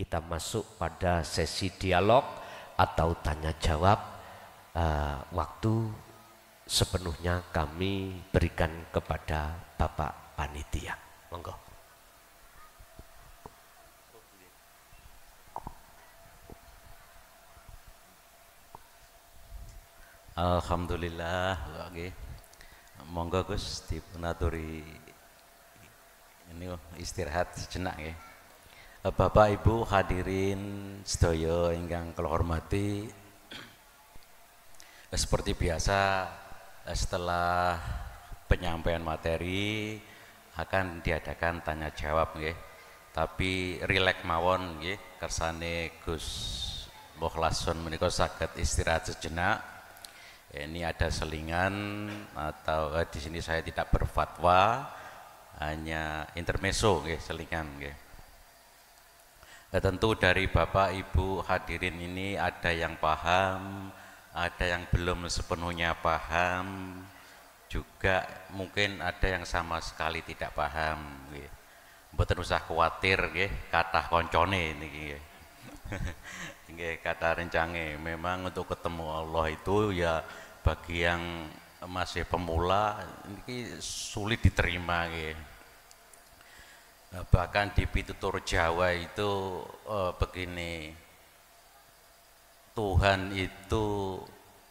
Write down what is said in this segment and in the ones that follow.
kita masuk pada sesi dialog atau tanya jawab. Waktu sepenuhnya kami berikan kepada Bapak Panitia. Monggo. Alhamdulillah, monggo Gus dipunaturi ini istirahat sejenak ya. Bapak Ibu hadirin sedaya ingkang kula hormati, seperti biasa setelah penyampaian materi akan diadakan tanya jawab nggih. Tapi rileks mawon nggih, kersane Gus Mukhlason menika saged istirahat sejenak. Ini ada selingan atau di sini saya tidak berfatwa, hanya intermezzo nggih, selingan nggih. Tentu dari Bapak Ibu hadirin ini ada yang paham, ada yang belum sepenuhnya paham, juga mungkin ada yang sama sekali tidak paham nggih. Mboten usah kuwatir nggih, kathah koncone niki nggih. Nggih, kata rencange memang untuk ketemu Allah itu ya bagi yang masih pemula ini sulit diterima nggih. Bahkan di pitutur Jawa itu begini, Tuhan itu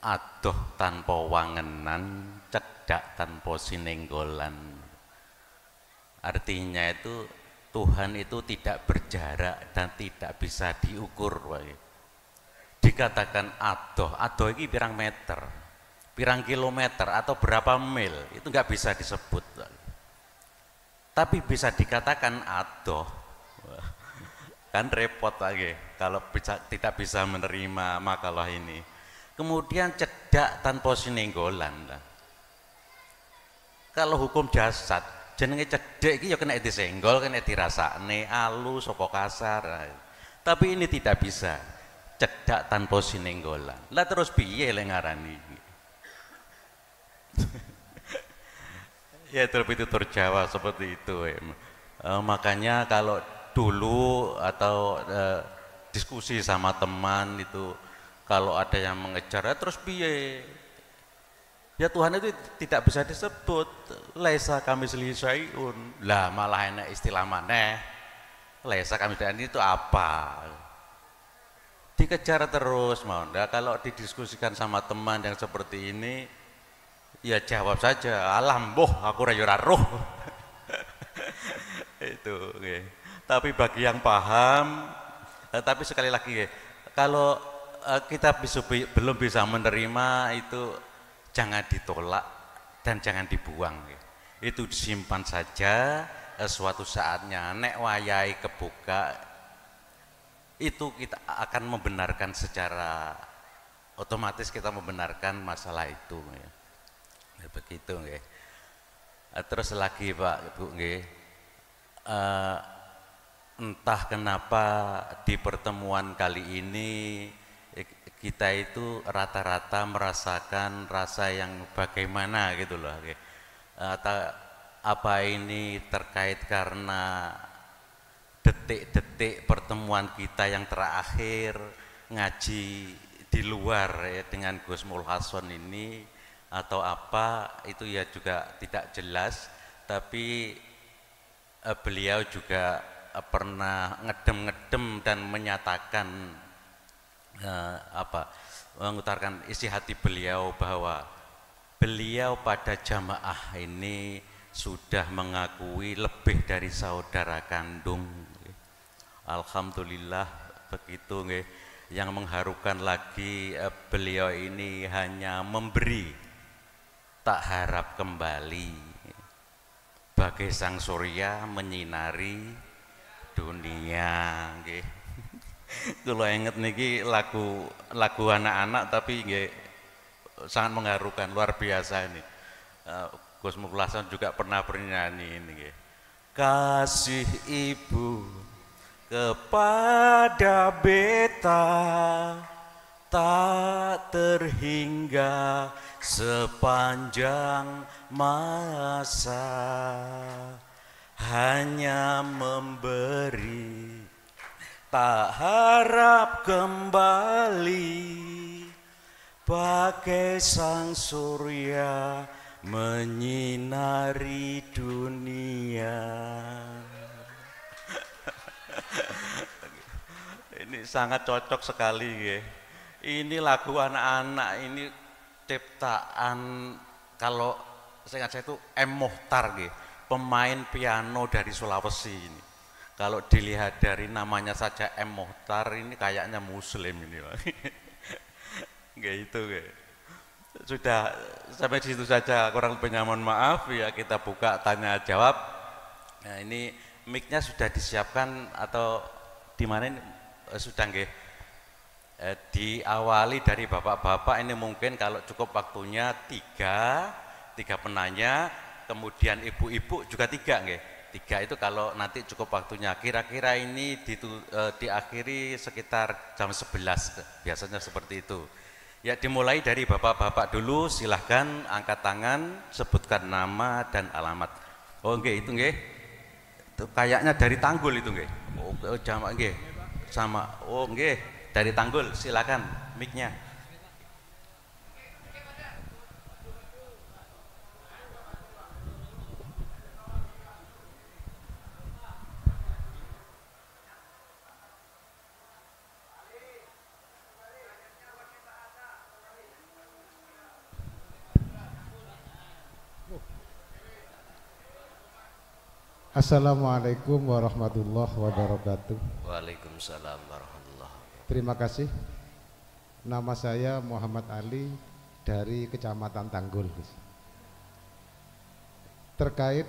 adoh tanpa wangenan, cedak tanpa sinenggolan. Artinya itu Tuhan itu tidak berjarak dan tidak bisa diukur. Dikatakan adoh, adoh ini pirang meter, pirang kilometer atau berapa mil, itu nggak bisa disebut. Tapi bisa dikatakan adoh, kan repot lagi kalau tidak bisa menerima makalah ini. Kemudian cedak tanpa sinenggolan. Kalau hukum jasad, jenenge cedek iki ya kena disenggol, kena dirasakne, alus apa kasar. Tapi ini tidak bisa. Cedak tanpa sinenggolan. Lah terus piye lek ngarani? Ya pitutur Jawa seperti itu. Makanya kalau dulu atau diskusi sama teman itu kalau ada yang mengejar terus piye? Ya Tuhan itu tidak bisa disebut. Laisa kamitslihi syai'un. Lah malah enak istilah maneh. Laisa kamitslihi itu apa? Dikejar terus mau. Nah, kalau didiskusikan sama teman yang seperti ini, ya jawab saja, alam boh aku ora roh. Itu okay. Tapi bagi yang paham, tapi sekali lagi kalau kita belum bisa menerima itu jangan ditolak dan jangan dibuang. Itu disimpan saja, suatu saatnya nek wayai kebuka itu kita akan membenarkan secara otomatis, kita membenarkan masalah itu ya, begitu nggih. Terus lagi Pak Ibu nggih, entah kenapa di pertemuan kali ini kita itu rata-rata merasakan rasa yang bagaimana gitu loh. Apa ini terkait karena detik-detik pertemuan kita yang terakhir ngaji di luar ya, dengan Gus Mukhlason ini atau apa itu ya juga tidak jelas. Tapi beliau juga pernah ngedem-ngedem dan menyatakan mengutarakan isi hati beliau bahwa beliau pada jamaah ini sudah mengakui lebih dari saudara kandung. Alhamdulillah begitu nggih. Yang mengharukan lagi beliau ini hanya memberi, tak harap kembali. Bagai sang surya menyinari dunia nggih. Kalau inget niki lagu anak-anak tapi nggih sangat mengharukan, luar biasa ini. Gus Mukhlason juga pernah bernyanyi ini nggih. Kasih ibu kepada beta tak terhingga sepanjang masa, hanya memberi Tak harap kembali bagai sang surya menyinari dunia. Ini sangat cocok sekali ya. Ini lagu anak-anak, ini ciptaan, kalau saya ingat saya itu M. Mohtar ya, pemain piano dari Sulawesi ini. Kalau dilihat dari namanya saja M. Mohtar, ini kayaknya muslim ini. Kayak itu kayak. Sudah sampai situ saja, kurang lebihnya mohon maaf ya, kita buka tanya jawab. Nah, ini mic-nya sudah disiapkan atau di mana ini? Sudah nggih. Diawali dari bapak-bapak, ini mungkin kalau cukup waktunya tiga penanya, kemudian ibu-ibu juga tiga nggih. Tiga itu kalau nanti cukup waktunya. Kira-kira ini diakhiri sekitar jam 11, biasanya seperti itu. Ya, dimulai dari bapak-bapak dulu, silahkan angkat tangan, sebutkan nama dan alamat. Oh nggih, itu nggih. Itu kayaknya dari Tanggul itu nggih. Oh jamak nggih. Sama. Oh nggih, dari Tanggul, silakan mic-nya. Assalamualaikum warahmatullahi wabarakatuh. Waalaikumsalam warahmatullahi wabarakatuh. Terima kasih. Nama saya Muhammad Ali dari Kecamatan Tanggul. Terkait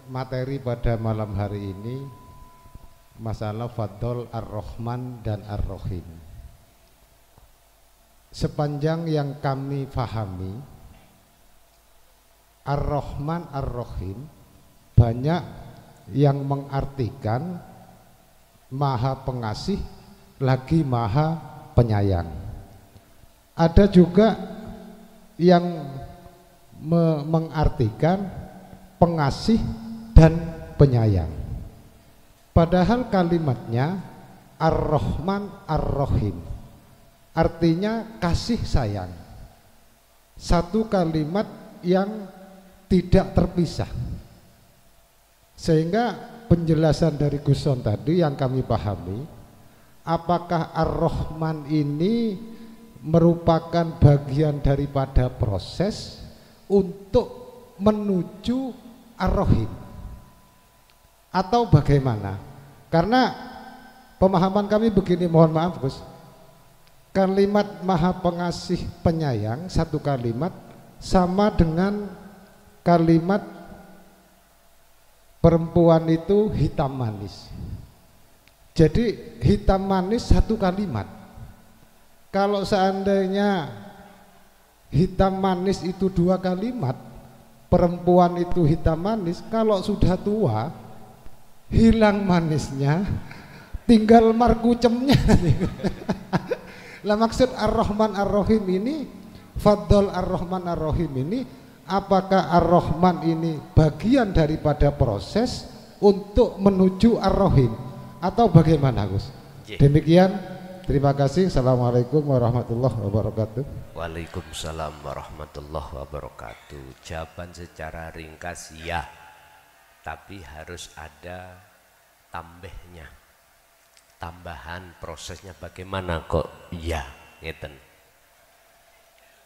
materi pada malam hari ini, masalah Fadl Ar-Rahman dan Ar-Rahim. Sepanjang yang kami fahami, Ar-Rahman Ar-Rahim banyak yang mengartikan maha pengasih lagi maha penyayang. Ada juga yang mengartikan pengasih dan penyayang. Padahal kalimatnya Ar-Rahman Ar-Rahim, artinya kasih sayang. Satu kalimat yang tidak terpisah. Sehingga penjelasan dari Guson tadi yang kami pahami, apakah Ar-Rahman ini merupakan bagian daripada proses untuk menuju Ar-Rahim atau bagaimana? Karena pemahaman kami begini, mohon maaf Gus, kalimat maha pengasih penyayang satu kalimat sama dengan kalimat perempuan itu hitam manis. Jadi hitam manis satu kalimat. Kalau seandainya hitam manis itu dua kalimat, perempuan itu hitam manis, kalau sudah tua hilang manisnya, tinggal markucemnya. Lah maksud Ar-Rahman Ar-Rahim ini, Fadl Ar-Rahman Ar-Rahim ini, apakah Ar-Rahman ini bagian daripada proses untuk menuju Ar-Rahim atau bagaimana Gus? Demikian, terima kasih. Assalamualaikum warahmatullahi wabarakatuh. Waalaikumsalam warahmatullahi wabarakatuh. Jawaban secara ringkas ya, tapi harus ada tambahnya, tambahan prosesnya bagaimana kok ya ngeten.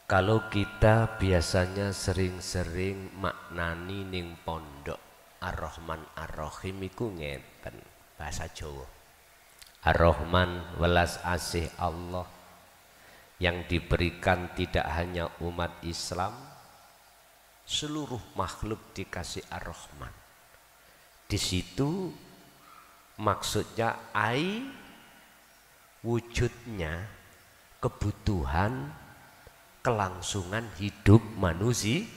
Kalau kita biasanya sering-sering maknani ning pondok Ar-Rahman Ar-Rahim iku ngeten bahasa Jawa. Ar-Rahman welas asih Allah yang diberikan tidak hanya umat Islam, seluruh makhluk dikasih Ar-Rahman. Di situ maksudnya wujudnya kebutuhan kelangsungan hidup manusia.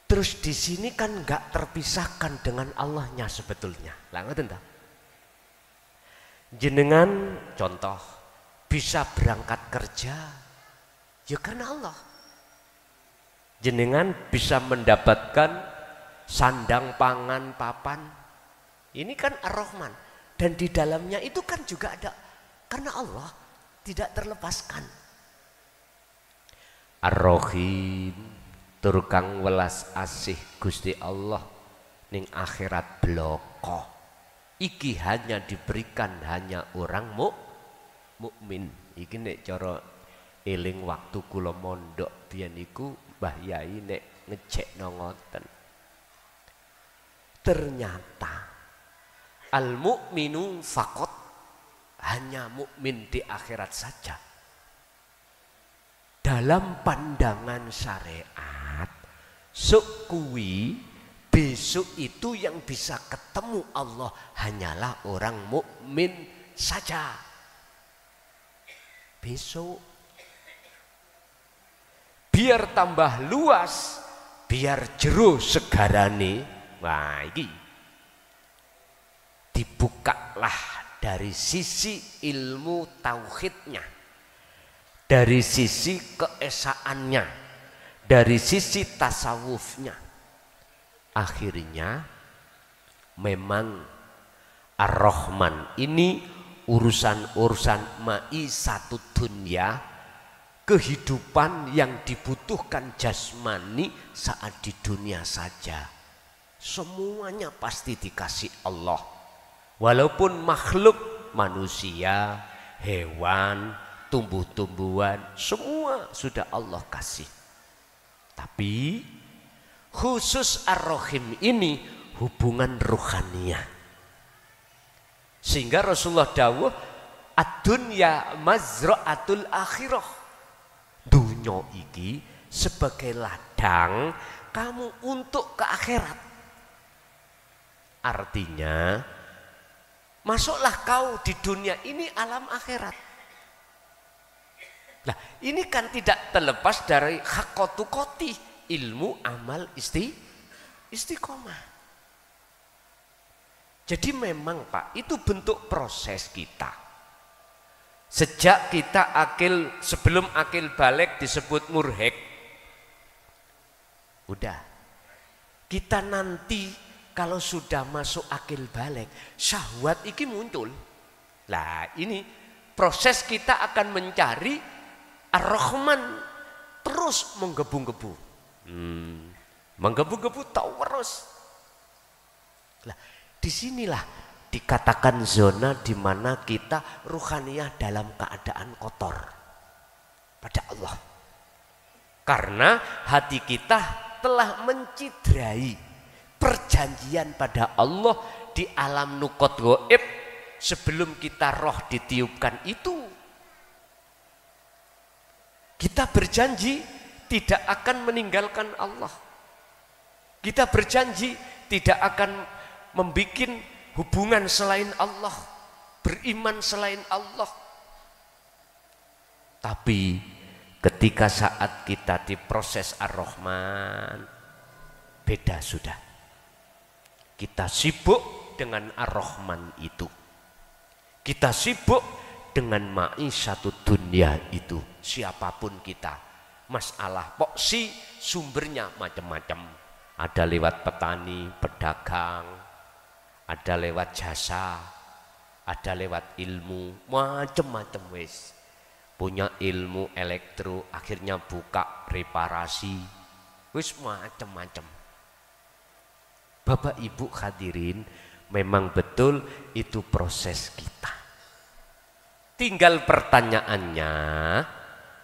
Terus di sini kan nggak terpisahkan dengan Allahnya sebetulnya. Lah ngoten ta? Jenengan contoh bisa berangkat kerja ya karena Allah. Jenengan bisa mendapatkan sandang pangan papan Ini kan Ar-Rahman. Dan di dalamnya itu kan juga ada, karena Allah tidak terlepaskan. Ar-Rahim, tur kang welas asih Gusti Allah ning akhirat bloko. Iki hanya diberikan hanya orang mukmin. Iki nek cara eling waktu kula mondok biyen iku Mbah Yai nek ngecekno ngoten. Ternyata al-mu'minu faqat, hanya mukmin di akhirat saja. Dalam pandangan syariat, sukui besok itu yang bisa ketemu Allah hanyalah orang mukmin saja. Besok biar tambah luas, biar jero segarane, wah iki dibukalah dari sisi ilmu tauhidnya, dari sisi keesaannya, dari sisi tasawufnya. Akhirnya memang Ar-Rahman ini urusan-urusan maisatu dunya, kehidupan yang dibutuhkan jasmani saat di dunia saja, semuanya pasti dikasih Allah. Walaupun makhluk manusia, hewan, tumbuh-tumbuhan, semua sudah Allah kasih. Tapi khusus Ar-Rahim ini hubungan ruhaniyah. Sehingga Rasulullah dawuh, ad-dunya mazra'atul akhirah. Dunya iki sebagai ladang kamu untuk ke akhirat. Artinya masuklah kau di dunia ini alam akhirat. Nah, ini kan tidak terlepas dari haqqatu qoti, ilmu amal istiqomah. Jadi memang Pak, itu bentuk proses kita. Sejak kita akil, sebelum akil balik disebut murhek. Udah. Kita nanti kalau sudah masuk akil balik, syahwat iki muncul. Lah ini proses kita akan mencari Ar-Rahman terus menggebu-gebu. Menggebu-gebu tahu terus. Lah disinilah dikatakan zona di mana kita ruhaniyah dalam keadaan kotor pada Allah. Karena hati kita telah mencidrai perjanjian pada Allah di alam nukot goib sebelum kita roh ditiupkan itu. Kita berjanji tidak akan meninggalkan Allah. Kita berjanji tidak akan membuat hubungan selain Allah, beriman selain Allah. Tapi ketika saat kita diproses Ar-Rahman, beda sudah. Kita sibuk dengan Ar-Rahman itu. Kita sibuk dengan maisatu dunia itu. Siapapun kita, masalah poksi sumbernya macam-macam. Ada lewat petani, pedagang, ada lewat jasa, ada lewat ilmu, macam-macam wes. Punya ilmu elektro, akhirnya buka reparasi, wes macam-macam. Bapak Ibu hadirin, memang betul itu proses kita. Tinggal pertanyaannya,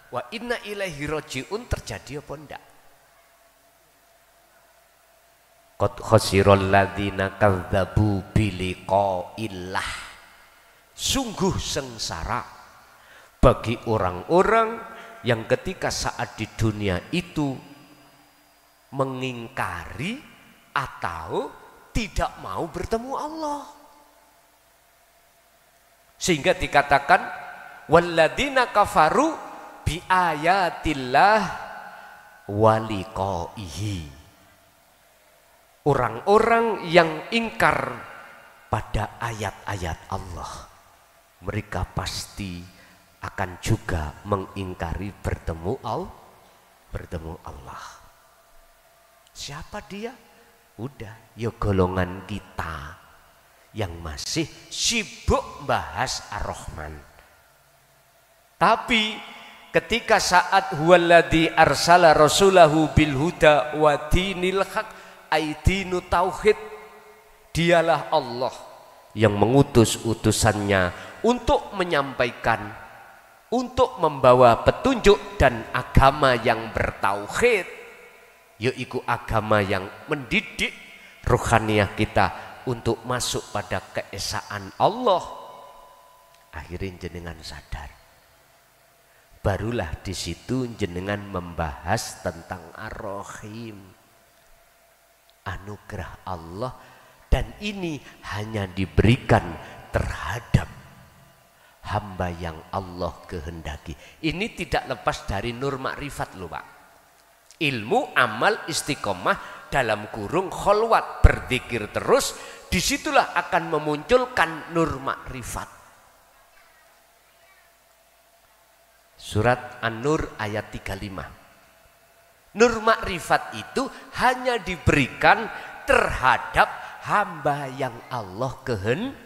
wa inna ilaihi raji'un terjadi apa enggak? Qad khasiral ladzina kadzdzabu biliqa'illah. Sungguh sengsara bagi orang-orang yang ketika saat di dunia itu mengingkari atau tidak mau bertemu Allah. Sehingga dikatakan walladzina kafaru bi ayatillah wa liqaihi. Orang-orang yang ingkar pada ayat-ayat Allah, mereka pasti akan juga mengingkari bertemu Allah. Siapa dia? Udah, ya golongan kita. yang masih sibuk bahas Ar-Rahman. Tapi ketika saat huwaladzi arsala rasulahu bil huda wa dinil haq aidinu tauhid, dialah Allah yang mengutus utusannya untuk menyampaikan, untuk membawa petunjuk dan agama yang bertauhid, yaitu agama yang mendidik ruhaniyah kita untuk masuk pada keesaan Allah. Akhirnya jenengan sadar, barulah di situ jenengan membahas tentang Ar-Rahim, anugerah Allah, dan ini hanya diberikan terhadap hamba yang Allah kehendaki. Ini tidak lepas dari nur makrifat loh Pak. Ilmu, amal, istiqomah dalam kurung kholwat, berzikir terus, disitulah akan memunculkan nur makrifat. Surat An-Nur ayat 35. Nur makrifat itu hanya diberikan terhadap hamba yang Allah kehendaki.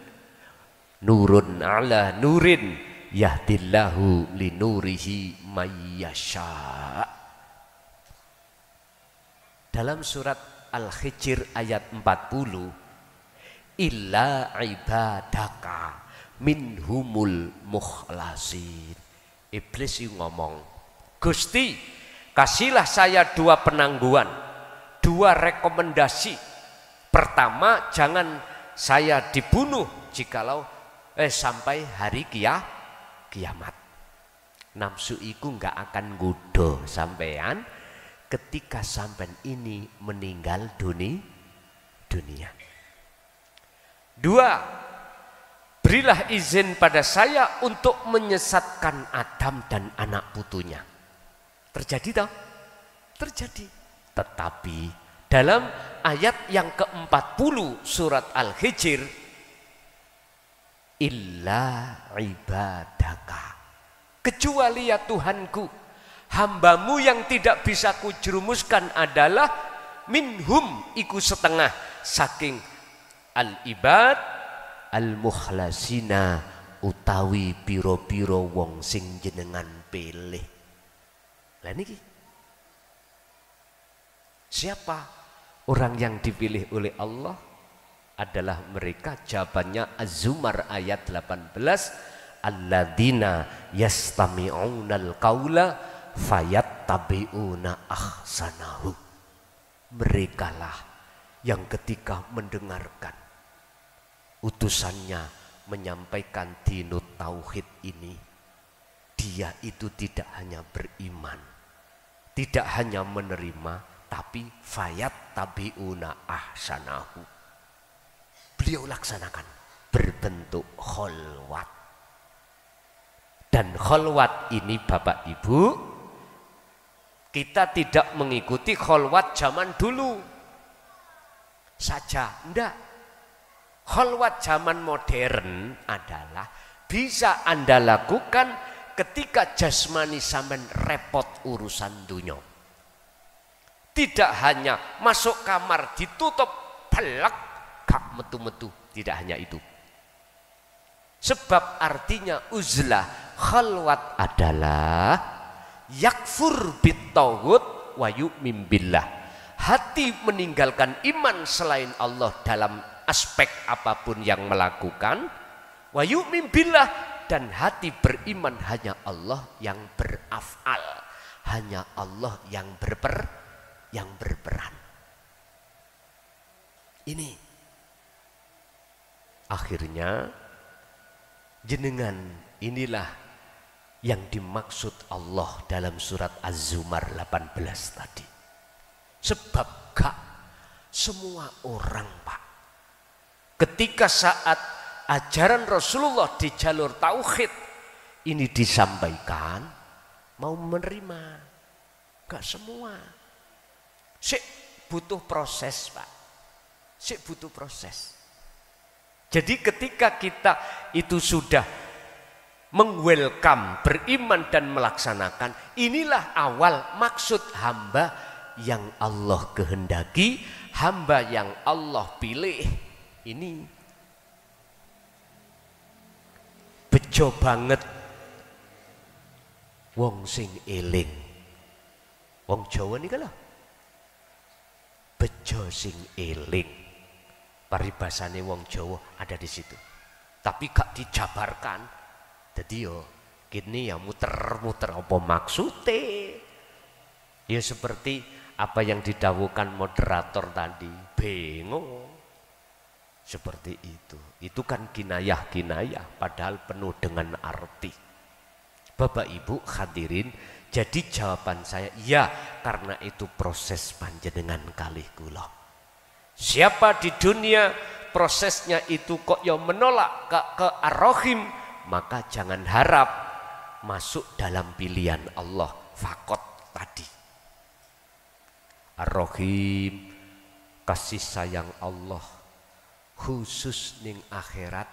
Nurun ala nurin yahdillahu linurihi mayyasha. Dalam surat Al-Hijr ayat 40, illa ibadaka minhumul mukhlasin. Iblis yang ngomong, Gusti, kasihlah saya dua penangguhan, dua rekomendasi. Pertama, jangan saya dibunuh jikalau sampai hari kiamat. Nafsu iku nggak akan gudo sampean ketika sampean ini meninggal dunia. Dua, berilah izin pada saya untuk menyesatkan Adam dan anak putunya. Terjadi toh? Terjadi. Tetapi dalam ayat yang ke-40 surat Al-Hijr, illa ibadaka, kecuali ya Tuhanku, hambamu yang tidak bisa kujerumuskan adalah minhum, iku setengah saking al-ibad al-mukhlasina, utawi piro-piro wong sing jenengan pilih. Lah niki siapa orang yang dipilih oleh Allah? Adalah mereka, jawabannya Az-Zumar ayat 18, alladzina yastami'unal qaula fayattabi'una ahsanahu. Merekalah yang ketika mendengarkan utusannya menyampaikan dinut tauhid ini, dia itu tidak hanya beriman, tidak hanya menerima, tapi fayattabi'una ahsanahu. Beliau laksanakan berbentuk kholwat. Dan kholwat ini Bapak Ibu, kita tidak mengikuti kholwat zaman dulu saja, enggak. Kholwat zaman modern adalah bisa Anda lakukan ketika jasmani sampean repot urusan dunia. Tidak hanya masuk kamar ditutup pelak gak metu-metu, tidak hanya itu. Sebab artinya uzlah khalwat adalah yakfur bittauhid wa yu'min billah. Hati meninggalkan iman selain Allah dalam aspek apapun yang melakukan, wa yu'min billah, dan hati beriman hanya Allah yang beraf'al, hanya Allah yang berperan. Ini akhirnya jenengan inilah yang dimaksud Allah dalam surat Az-Zumar 18 tadi. Sebab gak semua orang Pak, ketika saat ajaran Rasulullah di jalur tauhid ini disampaikan mau menerima. Gak semua. Sik butuh proses Pak, sik butuh proses. Jadi ketika kita itu sudah meng-welcome, beriman dan melaksanakan, inilah awal maksud hamba yang Allah kehendaki, hamba yang Allah pilih. Ini bejo banget wong sing eling. Wong Jawa nih kalah bejo sing eling, paribasane wong Jawa ada di situ. Tapi gak dijabarkan. Jadi yo kini ya muter-muter apa maksudnya? Ya seperti apa yang didawukan moderator tadi, bingung. Seperti itu. Itu kan kinayah-kinayah padahal penuh dengan arti. Bapak Ibu hadirin, jadi jawaban saya ya, karena itu proses panjenengan kalih kula. Siapa di dunia prosesnya itu kok ya menolak ke Ar-Rahim, maka jangan harap masuk dalam pilihan Allah fakot tadi. Ar-Rahim, kasih sayang Allah khusus ning akhirat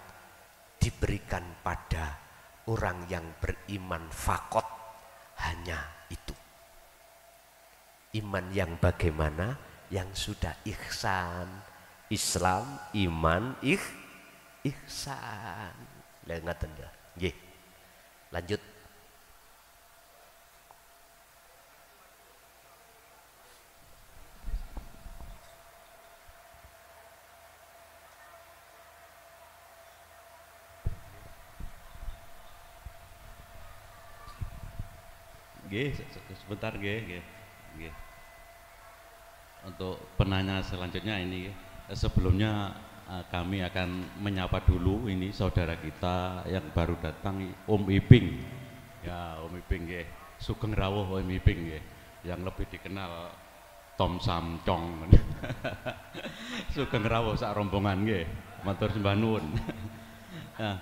diberikan pada orang yang beriman fakot, hanya itu. Iman yang bagaimana? Yang sudah ihsan, Islam, iman, ihsan. Lah ngaten ya. Nggih. Lanjut. Sebentar nggih. Untuk penanya selanjutnya ini, sebelumnya kami akan menyapa dulu ini saudara kita yang baru datang, Om Iping. Ya, Om Iping nggih, Sugeng rawuh Om Iping nggih, yang lebih dikenal Tom Samcong. Sugeng rawuh sak rombongan nggih, matur sembah nuwun. Nah,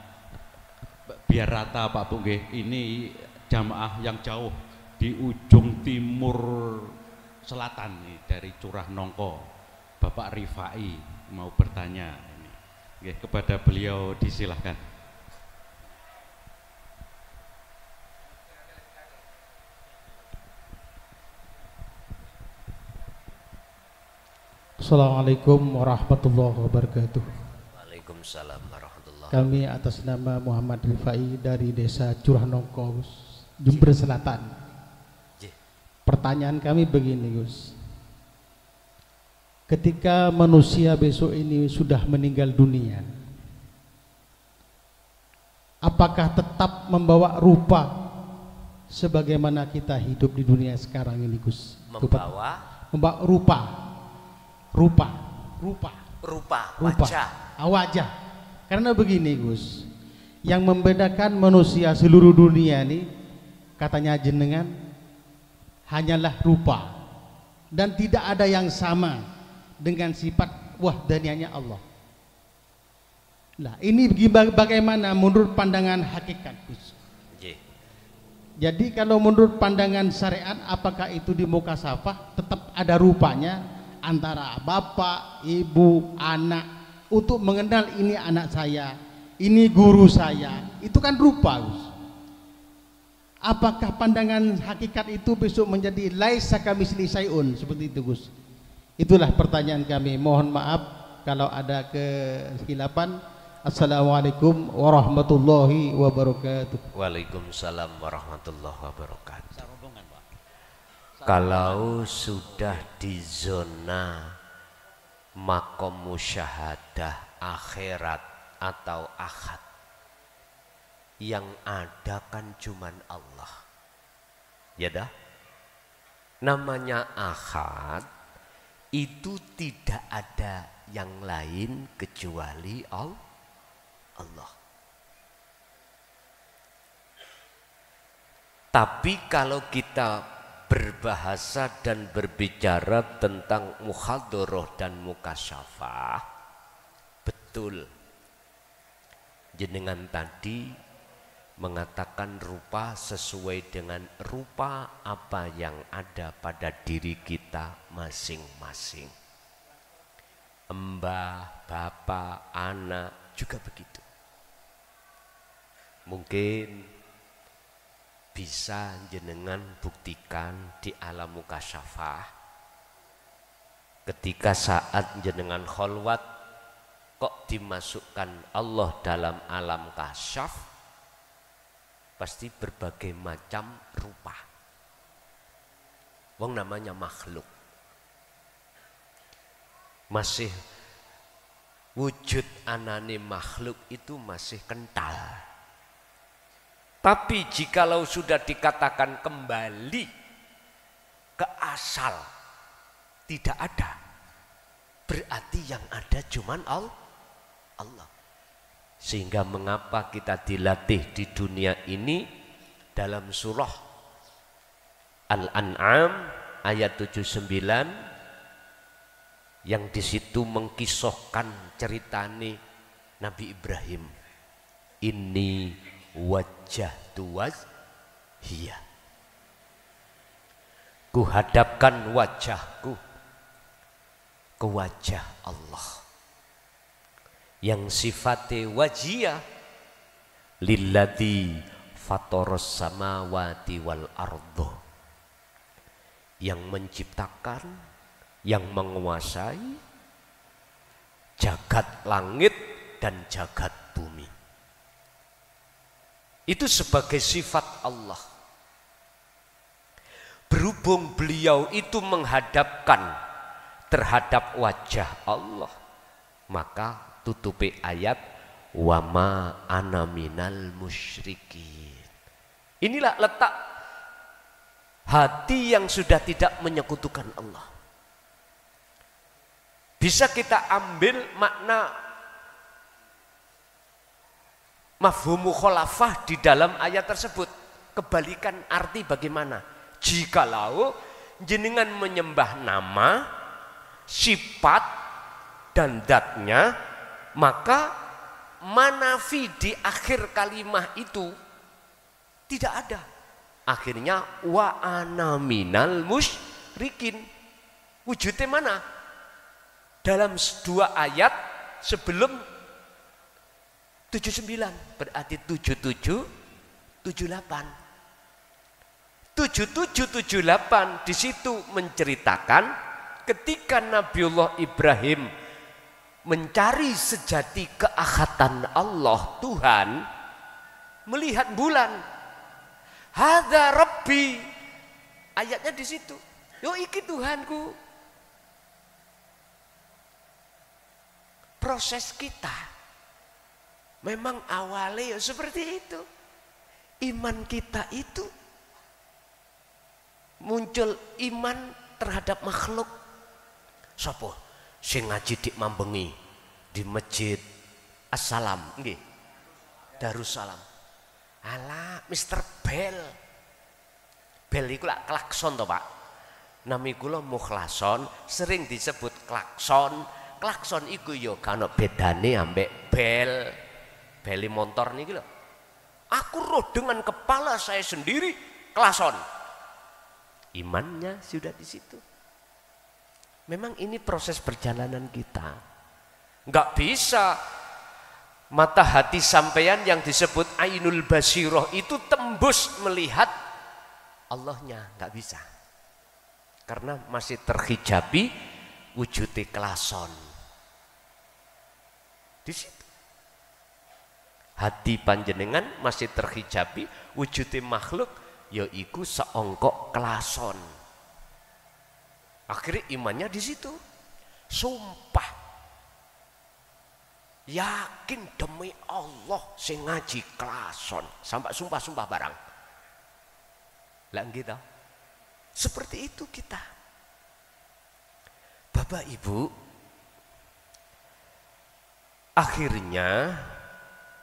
biar rata Pak Bu nggih, ini jamaah yang jauh di ujung timur selatan nih, dari Curah Nongko, Bapak Rifai mau bertanya ini. Oke, kepada beliau disilahkan. Assalamualaikum warahmatullahi wabarakatuh. Waalaikumsalam warahmatullahi wabarakatuh. Kami atas nama Muhammad Rifai dari desa Curah Nongko, Jember Selatan. Pertanyaan kami begini Gus, ketika manusia besok ini sudah meninggal dunia, apakah tetap membawa rupa sebagaimana kita hidup di dunia sekarang ini Gus? Membawa rupa, wajah. Karena begini Gus, yang membedakan manusia seluruh dunia ini katanya jenengan hanyalah rupa, dan tidak ada yang sama dengan sifat wahdaniyahnya Allah. Nah, ini bagaimana menurut pandangan hakikat Gus? Jadi kalau menurut pandangan syariat, apakah itu di muka safah tetap ada rupanya antara bapak, ibu, anak, untuk mengenal ini anak saya, ini guru saya, itu kan rupa Gus. Apakah pandangan hakikat itu besok menjadi laisa kamitslihi syai'un, seperti itu Gus? Itulah pertanyaan kami. Mohon maaf kalau ada kekhilafan. Assalamualaikum warahmatullahi wabarakatuh. Waalaikumsalam warahmatullahi wabarakatuh. Kalau sudah di zona makom musyahadah akhirat atau ahad, yang ada kan cuman Allah, ya dah. Namanya ahad itu tidak ada yang lain kecuali Allah. Tapi kalau kita berbahasa dan berbicara tentang muhadharah dan mukasyafah, betul jenengan tadi mengatakan rupa sesuai dengan rupa apa yang ada pada diri kita masing-masing. Mbah, bapak, anak juga begitu. Mungkin bisa jenengan buktikan di alam mukasyafah, ketika saat jenengan kholwat kok dimasukkan Allah dalam alam kasyaf, pasti berbagai macam rupa. Wong namanya makhluk. Masih wujud anane makhluk itu masih kental. Tapi jikalau sudah dikatakan kembali ke asal, tidak ada, berarti yang ada cuman Allah. Sehingga mengapa kita dilatih di dunia ini dalam surah Al-An'am ayat 79 yang di situ mengkisahkan ceritane Nabi Ibrahim. Ini wajjahtu wajhiya. Kuhadapkan wajahku ke wajah Allah yang sifatnya wajhiyah, lilladzi fatoros samawati wal ardo, yang menciptakan, yang menguasai jagat langit dan jagat bumi. Itu sebagai sifat Allah. Berhubung beliau itu menghadapkan terhadap wajah Allah, maka tutupi ayat wama ana minal musyrikin. Inilah letak hati yang sudah tidak menyekutukan Allah. Bisa kita ambil makna mafhum mukhalafah di dalam ayat tersebut. Kebalikan arti bagaimana? Jikalau jenengan menyembah nama, sifat dan zatnya, maka manafi di akhir kalimah itu tidak ada. Akhirnya wa ana minal musyrikin. Wujudnya mana? Dalam dua ayat sebelum 79, berarti 77, 78. 7778 di situ menceritakan ketika Nabiullah Ibrahim mencari sejati keahatan Allah, Tuhan melihat bulan. Hadza Rabbi. Ayatnya di situ. Yo iki Tuhanku. Proses kita memang awalnya ya seperti itu. Iman kita itu muncul iman terhadap makhluk. Sopo sing ngaji dik mambengi di masjid Assalam nggih, Darussalam. Alah, Mr. Bell. Bell iku lak klakson to, Pak. Nami kula Mukhlason, sering disebut klakson. Klakson iku ya kana bedane ambek bel. Beli motor niki lho. Aku roh dengan kepala saya sendiri klakson. Imannya sudah di situ. Memang ini proses perjalanan kita. Enggak bisa mata hati sampeyan yang disebut ainul basiroh itu tembus melihat Allahnya, enggak bisa. Karena masih terhijabi wujud klason. Di situ. Hati panjenengan masih terhijabi wujud makhluk, yaiku seongkok klason. Akhirnya imannya di situ. Sumpah, yakin demi Allah sing ngaji klason, sampai sumpah-sumpah barang. Lah gitu. Seperti itu kita. Bapak Ibu, akhirnya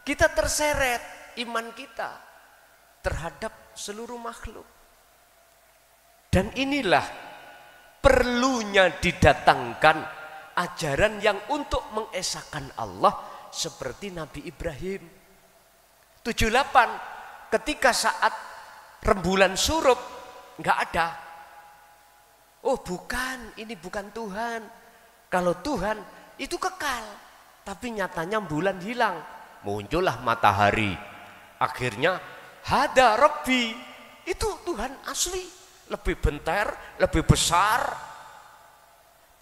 kita terseret iman kita terhadap seluruh makhluk. Dan inilah perlunya didatangkan ajaran yang untuk mengesahkan Allah seperti Nabi Ibrahim. 78 ketika saat rembulan surup nggak ada. Oh bukan, ini bukan Tuhan. Kalau Tuhan itu kekal, tapi nyatanya bulan hilang. Muncullah matahari. Akhirnya hada Rabbi, itu Tuhan asli, lebih bentar, lebih besar.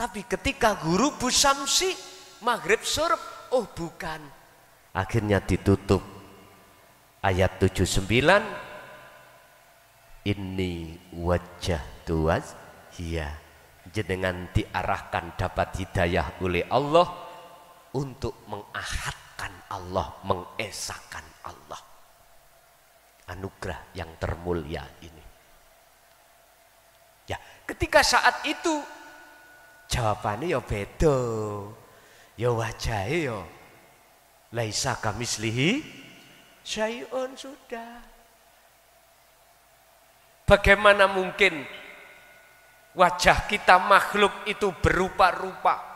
Tapi ketika ghurubu syamsi, maghrib surup, oh bukan. Akhirnya ditutup ayat 79, inni wajjahtu wajhiya, jenengan diarahkan dapat hidayah oleh Allah untuk mengahadkan Allah, mengesahkan Allah. Anugerah yang termulia ini. Ya, ketika saat itu jawabannya ya beda. Ya wajahnya ya laisa kamislihi syai'un, sudah. Bagaimana mungkin wajah kita makhluk itu berupa-rupa?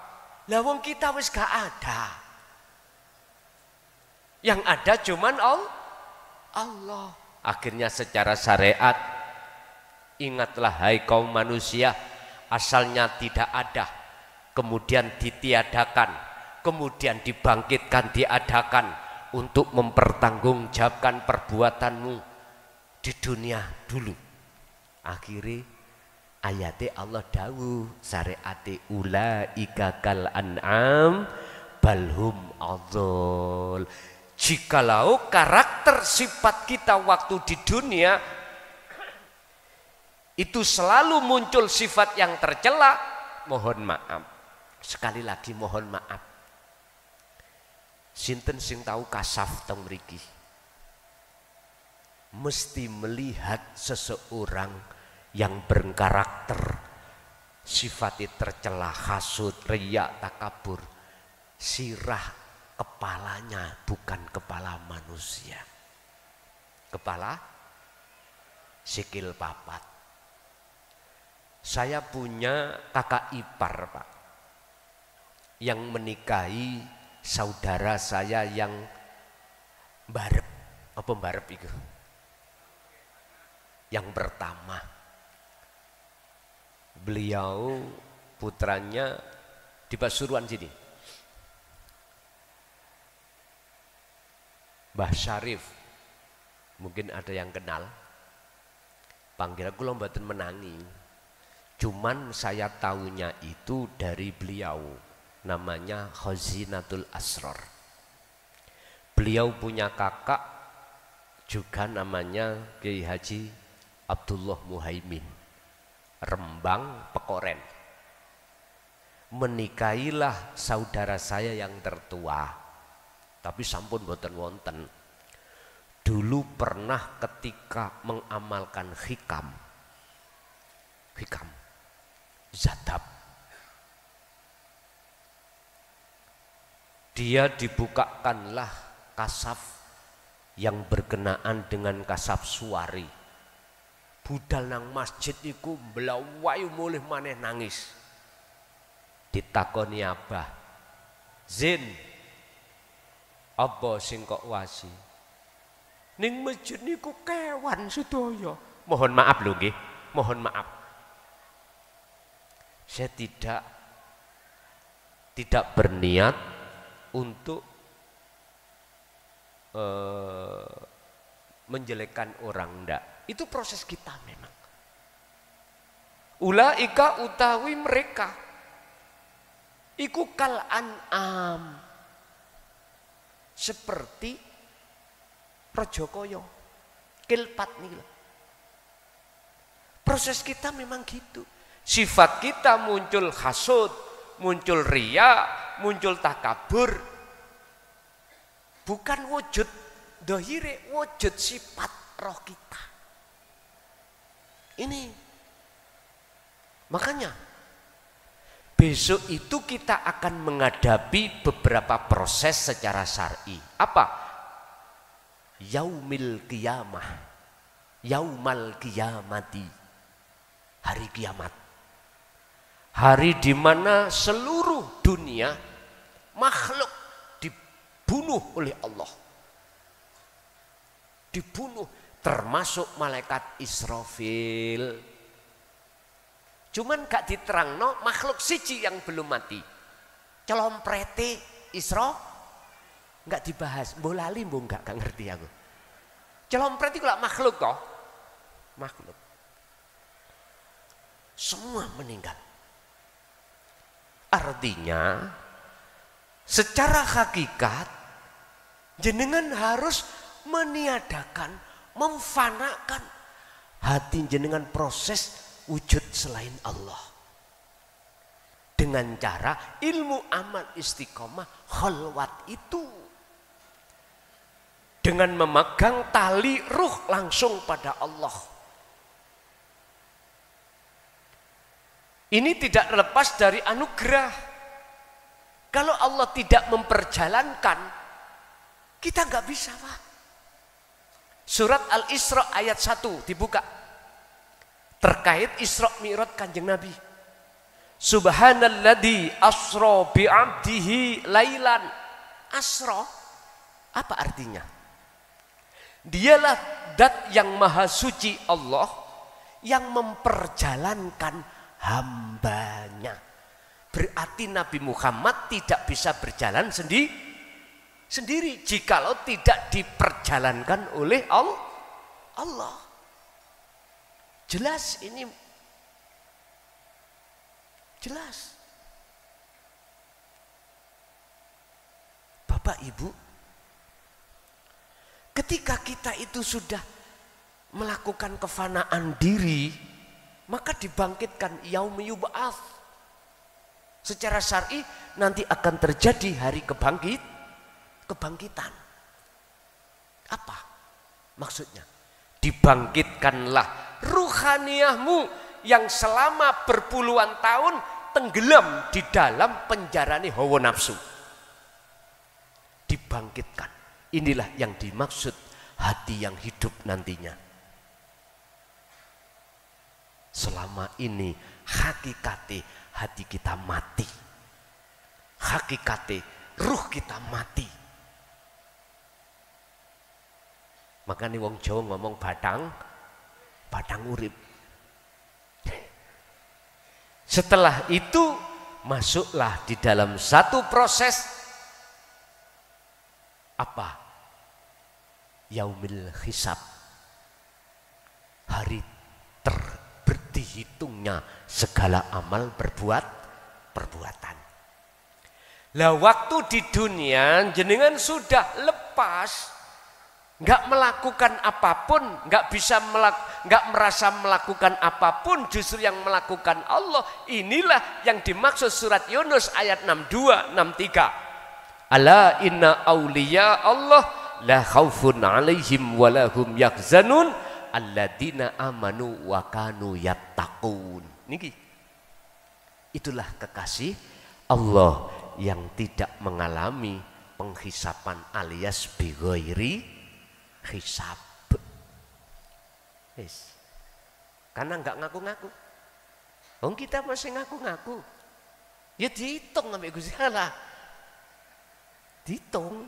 Lah wong kita wis gak ada. Yang ada cuman Allah. Akhirnya secara syariat, ingatlah hai kaum manusia, asalnya tidak ada, kemudian ditiadakan, kemudian dibangkitkan, diadakan untuk mempertanggungjawabkan perbuatanmu di dunia dulu. Akhirnya ayatnya Allah dawuh, syariate ulaika kal an'am balhum adhol. Jikalau karakter sifat kita waktu di dunia itu selalu muncul sifat yang tercela, mohon maaf. Sekali lagi mohon maaf. Sinten sing tahu kasaf teng mriki mesti melihat seseorang yang berkarakter sifatnya tercela, hasud, riya, takabur, sirah kepalanya bukan kepala manusia, kepala sikil papat. Saya punya kakak ipar, Pak, yang menikahi saudara saya yang barep, apa barep itu? Yang pertama. Beliau putranya di Pasuruan sini, Mbah Syarif, mungkin ada yang kenal. Panggilan kula mboten menangi, cuman saya tahunya itu dari beliau, namanya Khazinatul Asrar. Beliau punya kakak juga namanya Kiai Haji Abdullah Muhaimin, Rembang Pekoren. Menikahilah saudara saya yang tertua. Tapi sampun boten wonten. Dulu pernah ketika mengamalkan hikam zadab, dia dibukakanlah kasaf yang berkenaan dengan kasaf suwari. Budal nang masjid iku mblawayu mulih maneh nangis. Ditakoni Abah, Zin, apa sing kok wasi? Ning masjid niku kewan sedaya. Mohon maaf lho nggih, mohon maaf. Saya tidak berniat untuk menjelekkan orang, ndak. Itu proses kita memang. Ulaika utawi mereka iku kal an'am, seperti Rajakaya, kilpat nih. Proses kita memang gitu. Sifat kita muncul hasud, muncul riya, muncul takabur. Bukan wujud dohire, wujud sifat roh kita. Ini makanya besok itu kita akan menghadapi beberapa proses secara syar'i. Apa? Yaumil qiyamah, yaumal qiyamati, hari kiamat. Hari di mana seluruh dunia makhluk dibunuh oleh Allah. Dibunuh termasuk malaikat Israfil. Cuman gak diterangno makhluk siji yang belum mati. Celomprete Isra nggak dibahas, bolali mbok nggak ngerti aku. Celompret itu lah makhluk toh, makhluk. Semua meninggal. Artinya, secara hakikat jenengan harus meniadakan, memfanakan hati jenengan proses wujud selain Allah. Dengan cara ilmu amal istiqomah khalwat itu. Dengan memegang tali ruh langsung pada Allah. Ini tidak lepas dari anugerah. Kalau Allah tidak memperjalankan, kita nggak bisa, Pak. Surat Al-Isra ayat 1 dibuka. Terkait Isra Mi'raj Kanjeng Nabi. Subhanalladzi asra bi'abdihi lailan. Asra, apa artinya? Dialah zat yang maha suci Allah yang memperjalankan hambanya. Berarti Nabi Muhammad tidak bisa berjalan sendiri jikalau tidak diperjalankan oleh Allah. Jelas ini, jelas. Bapak Ibu, ketika kita itu sudah melakukan kefanaan diri, maka dibangkitkan yaum yub'ats. Secara syar'i nanti akan terjadi hari kebangkitan. Apa maksudnya? Dibangkitkanlah ruhaniyahmu yang selama berpuluhan tahun tenggelam di dalam penjarane hawa nafsu. Dibangkitkan. Inilah yang dimaksud hati yang hidup nantinya. Selama ini hakikate hati kita mati. Hakikate ruh kita mati. Makanya wong Jawa ngomong batang urip. Setelah itu masuklah di dalam satu proses apa? Yaumil hisab. Hari berhitungnya segala amal perbuatan. Lah waktu di dunia jenengan sudah lepas, nggak melakukan apapun, nggak merasa melakukan apapun, justru yang melakukan Allah. Inilah yang dimaksud surat Yunus ayat 62, 63. Ala inna awliya Allah la khaufun alaihim walahum yahzanun alladzina amanu wa kanu yattaqun. Niki. Itulah kekasih Allah yang tidak mengalami penghisapan alias bighairi hisab. Yes. Karena enggak ngaku-ngaku. Wong kita masih ngaku-ngaku. Ya dihitung sampai Gusti Allah. Dihitung.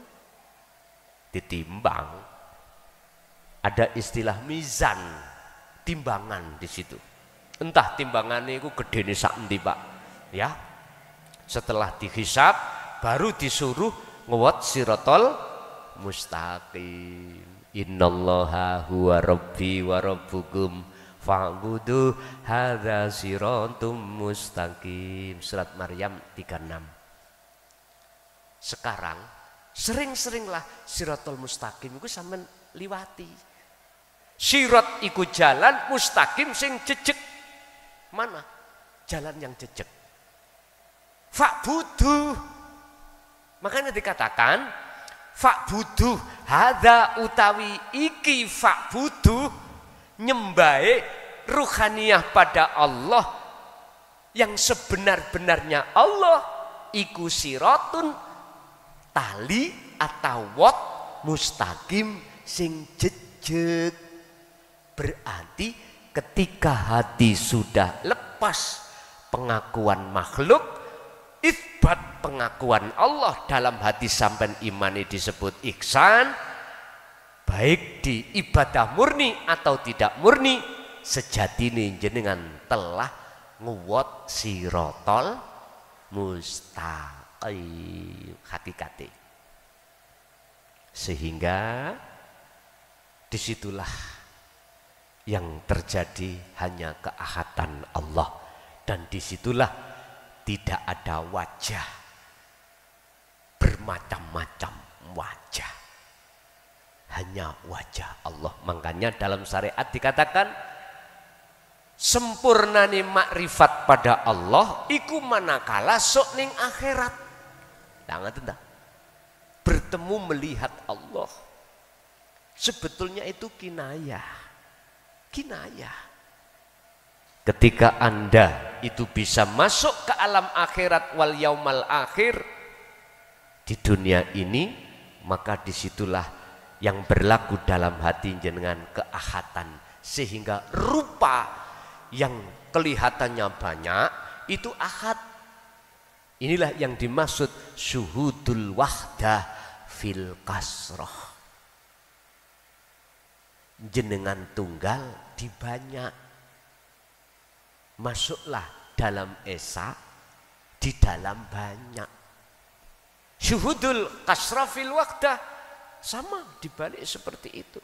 Ditimbang. Ada istilah mizan, timbangan di situ. Entah timbangannya itu gedene sak endi, Pak. Ya. Setelah dihisab baru disuruh ngewot siratal mustaqim. Innallaha huwa rabbi wa rabbukum fa'budu hadza siratum mustaqim. Surat Maryam 36. Sekarang sering-seringlah siratal mustaqim iku sampean liwati. Sirat iku jalan, mustaqim sing jejeg. Mana jalan yang jejeg? Fa'budu. Makanya dikatakan fa'budu hadza utawi iki fa'budu nyembahe ruhaniyah pada Allah yang sebenar-benarnya Allah iku siratun tali atau wat mustaqim sing jejeg. Berarti ketika hati sudah lepas pengakuan makhluk, isbat pengakuan Allah dalam hati sampai imani disebut ihsan, baik di ibadah murni atau tidak murni, sejatine jenengan telah nguwot sirotol mustaqim hakikate. Sehingga disitulah yang terjadi hanya keahatan Allah, dan disitulah tidak ada wajah bermacam-macam wajah, hanya wajah Allah. Makanya dalam syariat dikatakan sempurnane makrifat pada Allah iku manakala sok ning akhirat. Nah, ngoten ta? Bertemu melihat Allah. Sebetulnya itu kinayah. Kinayah. Ketika Anda itu bisa masuk ke alam akhirat wal yaumal akhir di dunia ini, maka disitulah yang berlaku dalam hati jenengan keahatan, sehingga rupa yang kelihatannya banyak itu ahad. Inilah yang dimaksud syuhudul wahdah fil kasroh. Jenengan tunggal di banyak. Masuklah dalam esa di dalam banyak. Syuhudul kasroh fil wahdah sama dibalik seperti itu.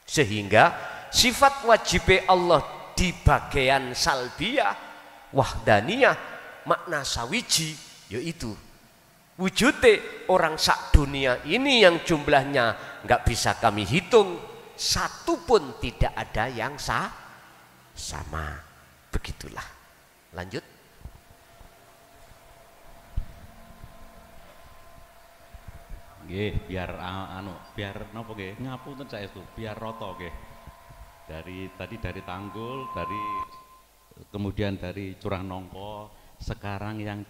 Sehingga sifat wajib Allah di bagian salbiyah wahdaniyah makna sawiji yaitu wujudnya orang sak dunia ini yang jumlahnya nggak bisa kami hitung, satu pun tidak ada yang sama. Begitulah. Lanjut. Nggih, biar biar napa nggih? Ngapunten saestu, biar rata nggih. Dari Tanggul, kemudian dari Curah Nongko, sekarang yang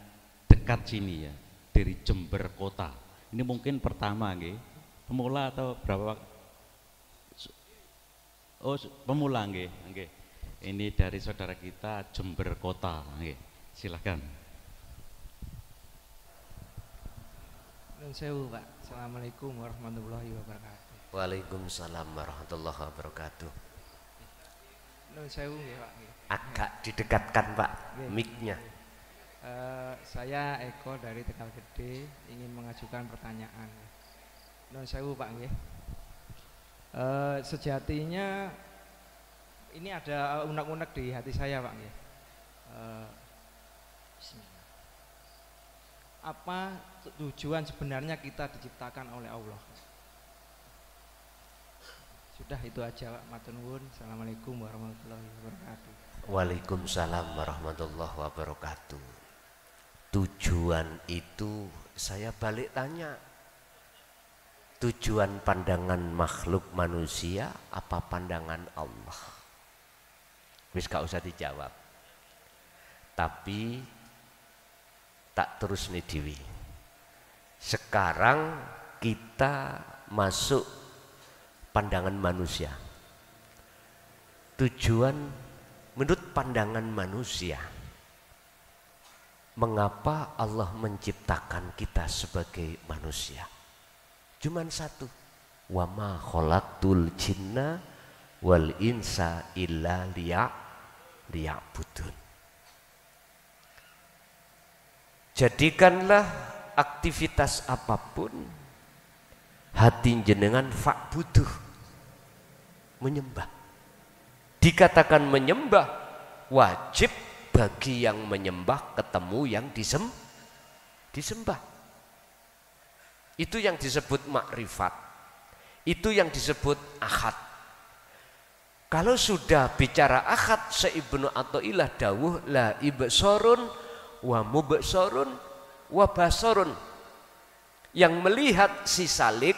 dekat sini ya, dari Jember Kota. Ini mungkin pertama nggih. Pemula atau berapa? Oh, pemula nggih, nggih. Ini dari saudara kita Jember Kota, nggih. Silakan. Nun sewu, Pak. Assalamualaikum warahmatullahi wabarakatuh. Waalaikumsalam warahmatullahi wabarakatuh. Nun sewu nggih, Pak. Agak didekatkan, Pak, mic-nya. Saya Eko dari Tegal Gede ingin mengajukan pertanyaan. Nun sewu, Pak nggih. Sejatinya ini ada unek-unek di hati saya, Pak nggih. Apa tujuan sebenarnya kita diciptakan oleh Allah? Sudah itu aja, Pak. Matur nuwun. Assalamualaikum warahmatullahi wabarakatuh. Waalaikumsalam warahmatullahi wabarakatuh. Tujuan itu saya balik tanya. Tujuan pandangan makhluk manusia apa pandangan Allah? Wis gak usah dijawab. Tapi tak terus nih Dewi. Sekarang kita masuk pandangan manusia. Tujuan menurut pandangan manusia, mengapa Allah menciptakan kita sebagai manusia? Cuman satu, wa ma khalaqtul jinna wal insa illa liya'budun. Jadikanlah aktivitas apapun hati jenengan fa'buduh, menyembah. Dikatakan menyembah, wajib bagi yang menyembah ketemu yang disembah. Itu yang disebut makrifat. Itu yang disebut ahad. Kalau sudah bicara ahad, Ibnu Athaillah dawuh la ibsorun wa mubsorun wa basarun. Yang melihat si salik,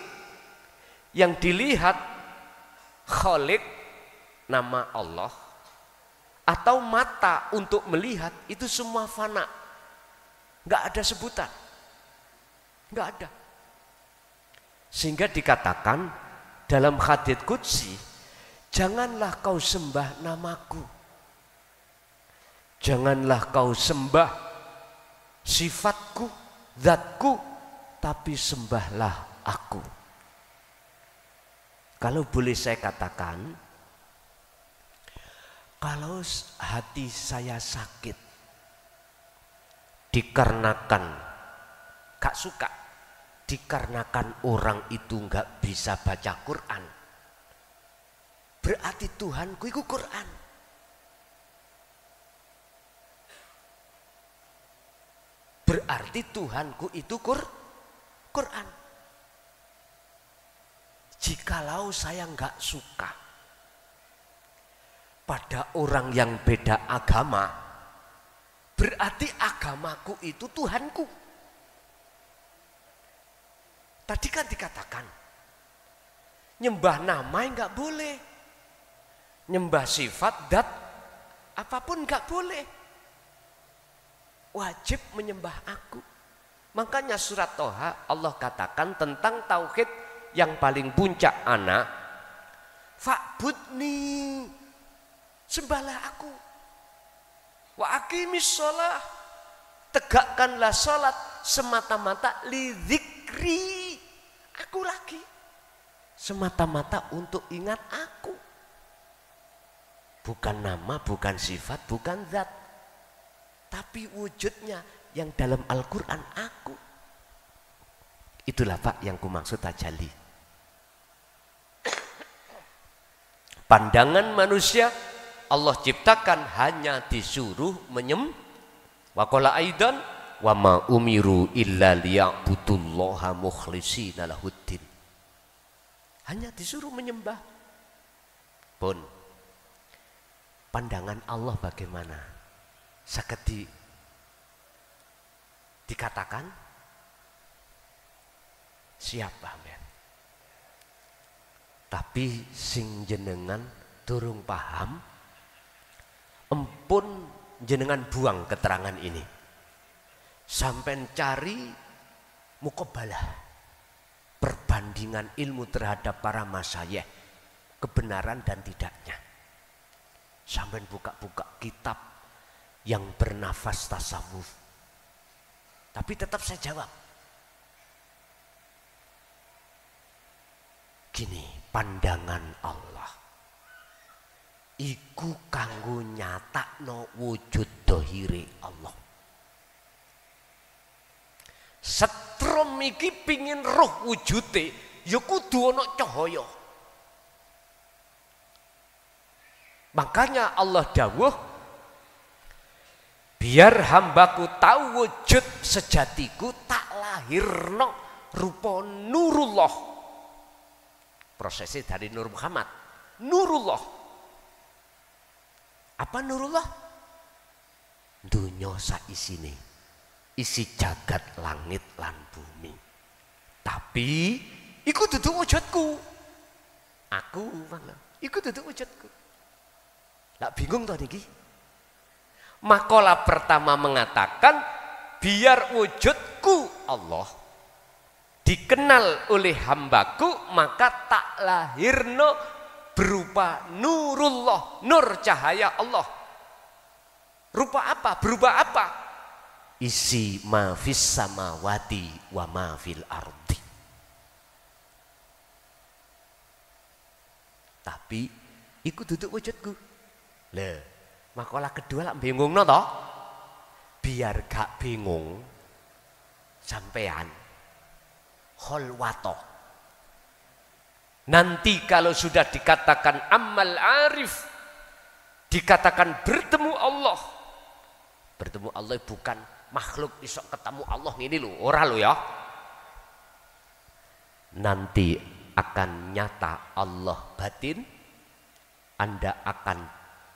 yang dilihat Khalik nama Allah, atau mata untuk melihat, itu semua fana, nggak ada sebutan, nggak ada. Sehingga dikatakan dalam hadits qudsi, janganlah kau sembah namaku, janganlah kau sembah sifatku, zatku, tapi sembahlah aku. Kalau boleh saya katakan, kalau hati saya sakit dikarenakan gak suka, dikarenakan orang itu gak bisa baca Quran, berarti Tuhanku itu Quran. Berarti Tuhanku itu Quran. jikalau saya nggak suka pada orang yang beda agama, berarti agamaku itu Tuhanku. Tadi kan dikatakan nyembah nama nggak boleh, nyembah sifat dat apapun nggak boleh, wajib menyembah aku. Makanya surat Toha Allah katakan tentang tauhid yang paling puncak anak, fa'budni, sembahlah aku, wa aqimis sholah, tegakkanlah sholat semata-mata lidzikri, aku lagi, semata-mata untuk ingat aku, bukan nama, bukan sifat, bukan zat, tapi wujudnya yang dalam Al-Quran aku. Itulah Pak yang kumaksud tajalli. Pandangan manusia Allah ciptakan hanya disuruh wa qala aidan wa ma umiru illa liya'budullaha mukhlishina lahuddin. Hanya disuruh menyembah. Pun pandangan Allah bagaimana? Saketi dikatakan siapa men? Tapi sing jenengan durung paham, empun jenengan buang keterangan ini, sampai cari mukobalah, perbandingan ilmu terhadap para masyayikh, kebenaran dan tidaknya. Sampai buka-buka kitab yang bernafas tasawuf. Tapi tetap saya jawab gini, pandangan Allah iku kanggo nyatakno wujud dohire Allah. Setrum iki pingin roh wujude ya kudu ana cahaya. Makanya Allah dawuh, biar hambaku tahu wujud sejatiku, tak lahirno rupa nurullah. Prosesnya dari Nur Muhammad, nurullah. Apa nurullah? Dunya saisine, isi jagat langit lan bumi. Tapi iku dudu wujudku. Aku mana? Iku dudu wujudku. Lah bingung toh niki? Makalah pertama mengatakan biar wujudku Allah dikenal oleh hambaku, maka tak lahirno berupa nurullah, nur cahaya Allah. Rupa apa? Berupa apa? Isi ma fis samawati wa ma fil ardi. Tapi iku duduk wujudku. Lah, makalah kedua lah bingungno toh. Biar gak bingung sampean kholwato. Nanti kalau sudah dikatakan amal arif, dikatakan bertemu Allah. Bertemu Allah bukan makhluk iso ketemu Allah ini lho, ora lho ya. Nanti akan nyata Allah batin, Anda akan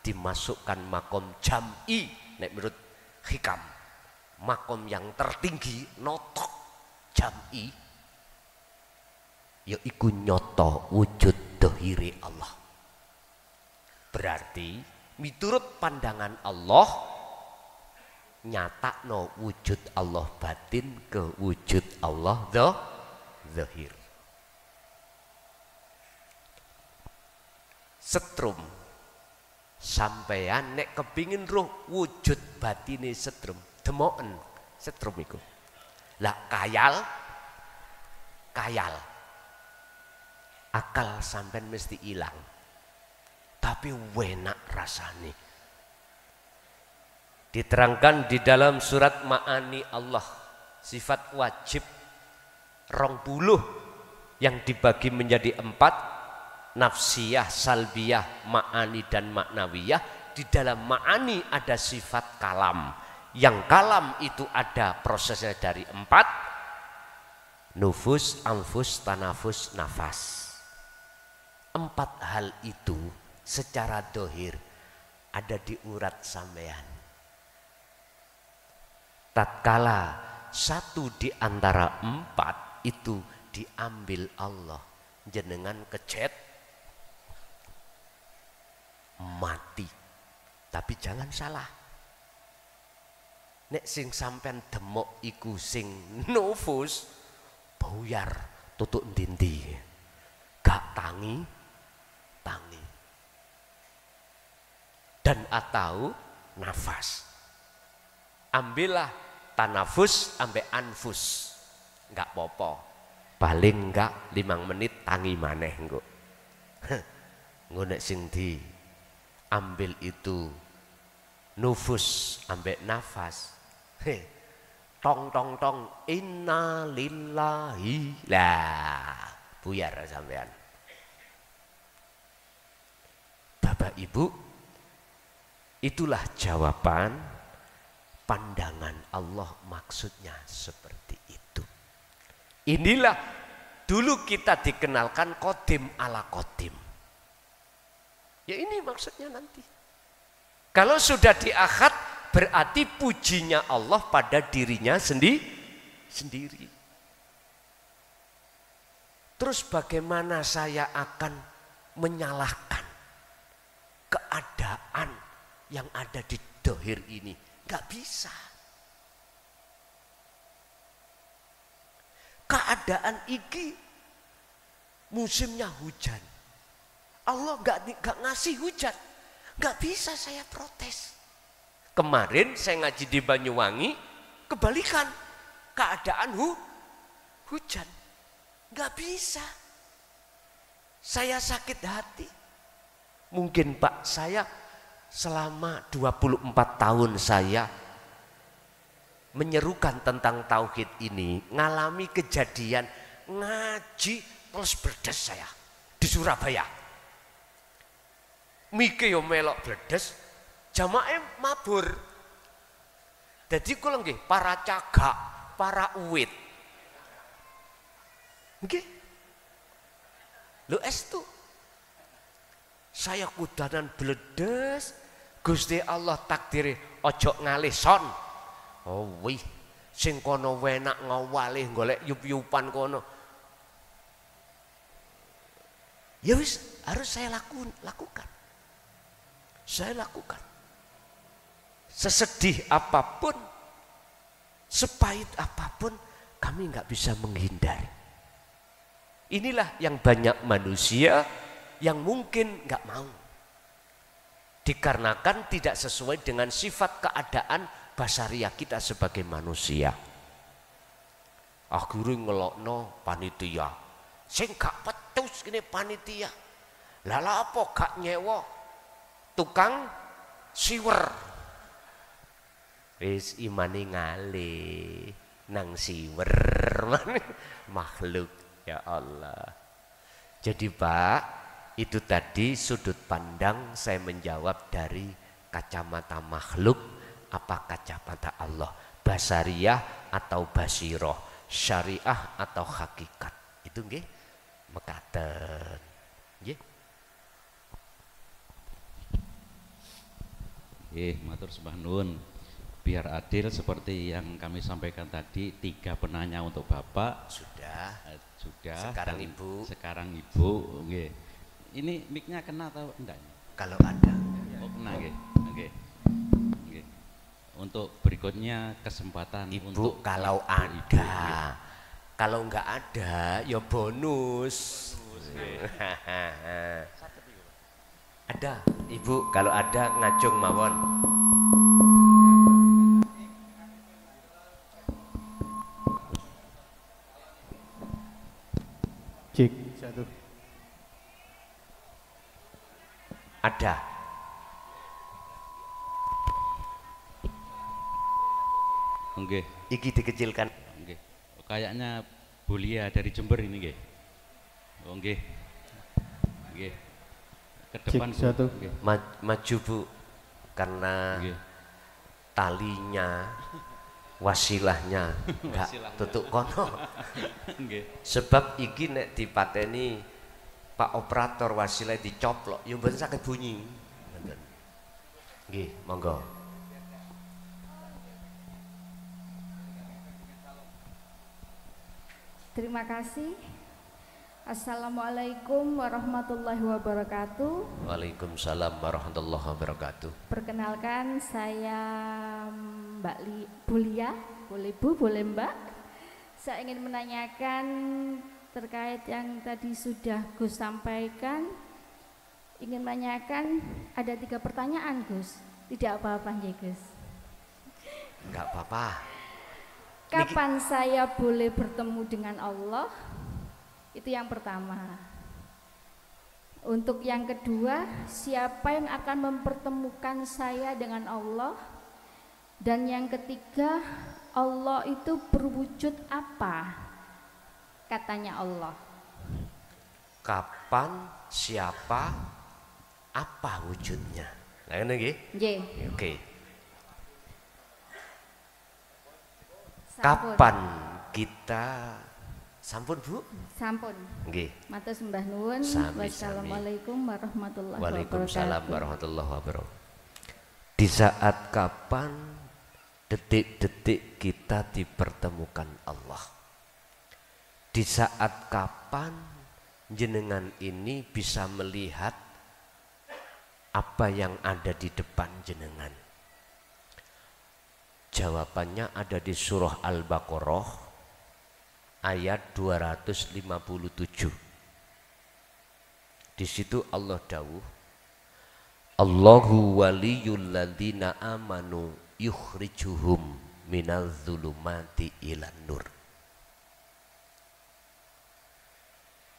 dimasukkan makom jam'i, nek menurut hikam, makom yang tertinggi, notok jam'i, yaiku nyoto wujud dohiri Allah. Berarti miturut pandangan Allah, nyata no wujud Allah batin ke wujud Allah zahir. Setrum sampeyan nek kepingin roh wujud batine setrum, demoken setrum iku. Lah kayal akal sampean mesti hilang, tapi enak rasane. Diterangkan di dalam surat Ma'ani Allah, sifat wajib 20 yang dibagi menjadi 4, nafsiyah, salbiyah, ma'ani dan maknawiyah. Di dalam ma'ani ada sifat kalam, yang kalam itu ada prosesnya dari 4, nufus, anfus, tanafus, nafas. 4 hal itu secara dohir ada di urat sampean. Tatkala satu di antara 4 itu diambil Allah, jenengan kecet mati. Tapi jangan salah, nek sing sampean demok iku sing nufus buyar tutuk ndi-ndi, gak tangi dan atau nafas. Ambillah tanafus ambek anfus, enggak popo, paling enggak 5 menit tangi maneh engko. Engko nek sing di ambil itu nufus ambek nafas, tong tong tong inna lillahi, lah buyar sampean. Bapak Ibu, itulah jawaban pandangan Allah, maksudnya seperti itu. Inilah dulu kita dikenalkan kodim ala kodim. Ya ini maksudnya nanti. Kalau sudah di akad berarti pujinya Allah pada dirinya sendiri. Terus bagaimana saya akan menyalahkan keadaan yang ada di dohir ini? Gak bisa. Keadaan ini musimnya hujan, Allah gak ngasih hujan, gak bisa saya protes. Kemarin saya ngaji di Banyuwangi, kebalikan keadaan hujan, gak bisa. Saya sakit hati. Mungkin Pak, saya selama 24 tahun saya menyerukan tentang tauhid ini, ngalami kejadian ngaji terus berdes saya di Surabaya. Mike yo melok berdes, jamaah mabur. Jadi kula nggih para cagak, para uwit. Nggih. Lho estu. Saya kudanan bledes, Gusti Allah takdire ojo ngalih son. Oh wih, sing kono wenak ngawalih golek yup-yupan kono. Ya wis, harus saya lakukan. Saya lakukan. Sesedih apapun, sepahit apapun, kami nggak bisa menghindari. Inilah yang banyak manusia yang mungkin nggak mau, dikarenakan tidak sesuai dengan sifat keadaan basariah kita sebagai manusia. Akhirnya ngelokno panitia, sing gak pecus ini panitia, lala apa gak nyewa tukang siwer, wis imani ngalih nang siwer makhluk, ya Allah. Jadi Pak, itu tadi sudut pandang saya menjawab dari kacamata makhluk apa kacamata Allah, basariah atau basiroh, syariah atau hakikat. Itu nggih mekaten. Nggih. Matur sembah nuwun. Biar adil seperti yang kami sampaikan tadi, 3 penanya untuk Bapak. Sudah. Sekarang Ibu. Nggih. Ini mic-nya kena atau enggak? Kalau ada. Oh, kena nggih. Nggih. Nggih. Untuk berikutnya kesempatan Ibu untuk kalau ada. Kalau enggak ada ya bonus. Ada. Ibu kalau ada ngacung mawon. Cek 1. Ada. Nggih. Iki dikecilkan. Nggih. Kayaknya Bulia dari Jember ini nggih. Oh nggih. Nggih. Ke depan Cek 1. Nggih. Maju Bu, karena Nggih. talinya wasilahnya enggak tutuk kono. Nggih. Sebab iki nek dipateni Pak operator wasilah dicoplok, yo mboten saged bunyi. Ngoten. Nggih, monggo. Terima kasih. Assalamualaikum warahmatullahi wabarakatuh. Waalaikumsalam warahmatullahi wabarakatuh. Perkenalkan saya Bulia, boleh Bu, boleh Mbak. Saya ingin menanyakan terkait yang tadi sudah Gus sampaikan. Ingin menanyakan ada 3 pertanyaan Gus. Tidak apa-apa ya Gus. Enggak apa-apa. Kapan saya boleh bertemu dengan Allah? Itu yang pertama. Untuk yang kedua, siapa yang akan mempertemukan saya dengan Allah? Dan yang ketiga, Allah itu berwujud apa? Katanya Allah. Kapan, siapa, apa wujudnya? Nah, ini nggih? Nggih. Oke. Sampun. Kapan kita sampun Bu? Sampun. Nggih. Matur sembah nuwun. Sami-sami. Wassalamualaikum warahmatullahi Waalaikumsalam wabarakatuh. warahmatullahi wabarakatuh. Di saat kapan detik-detik kita dipertemukan Allah? Di saat kapan jenengan ini bisa melihat apa yang ada di depan jenengan? Jawabannya ada di surah Al-Baqarah ayat 257. Di situ Allah dawuh, Allahu waliyul ladzina amanu yukhrijuhum minal zulumati ilan nur.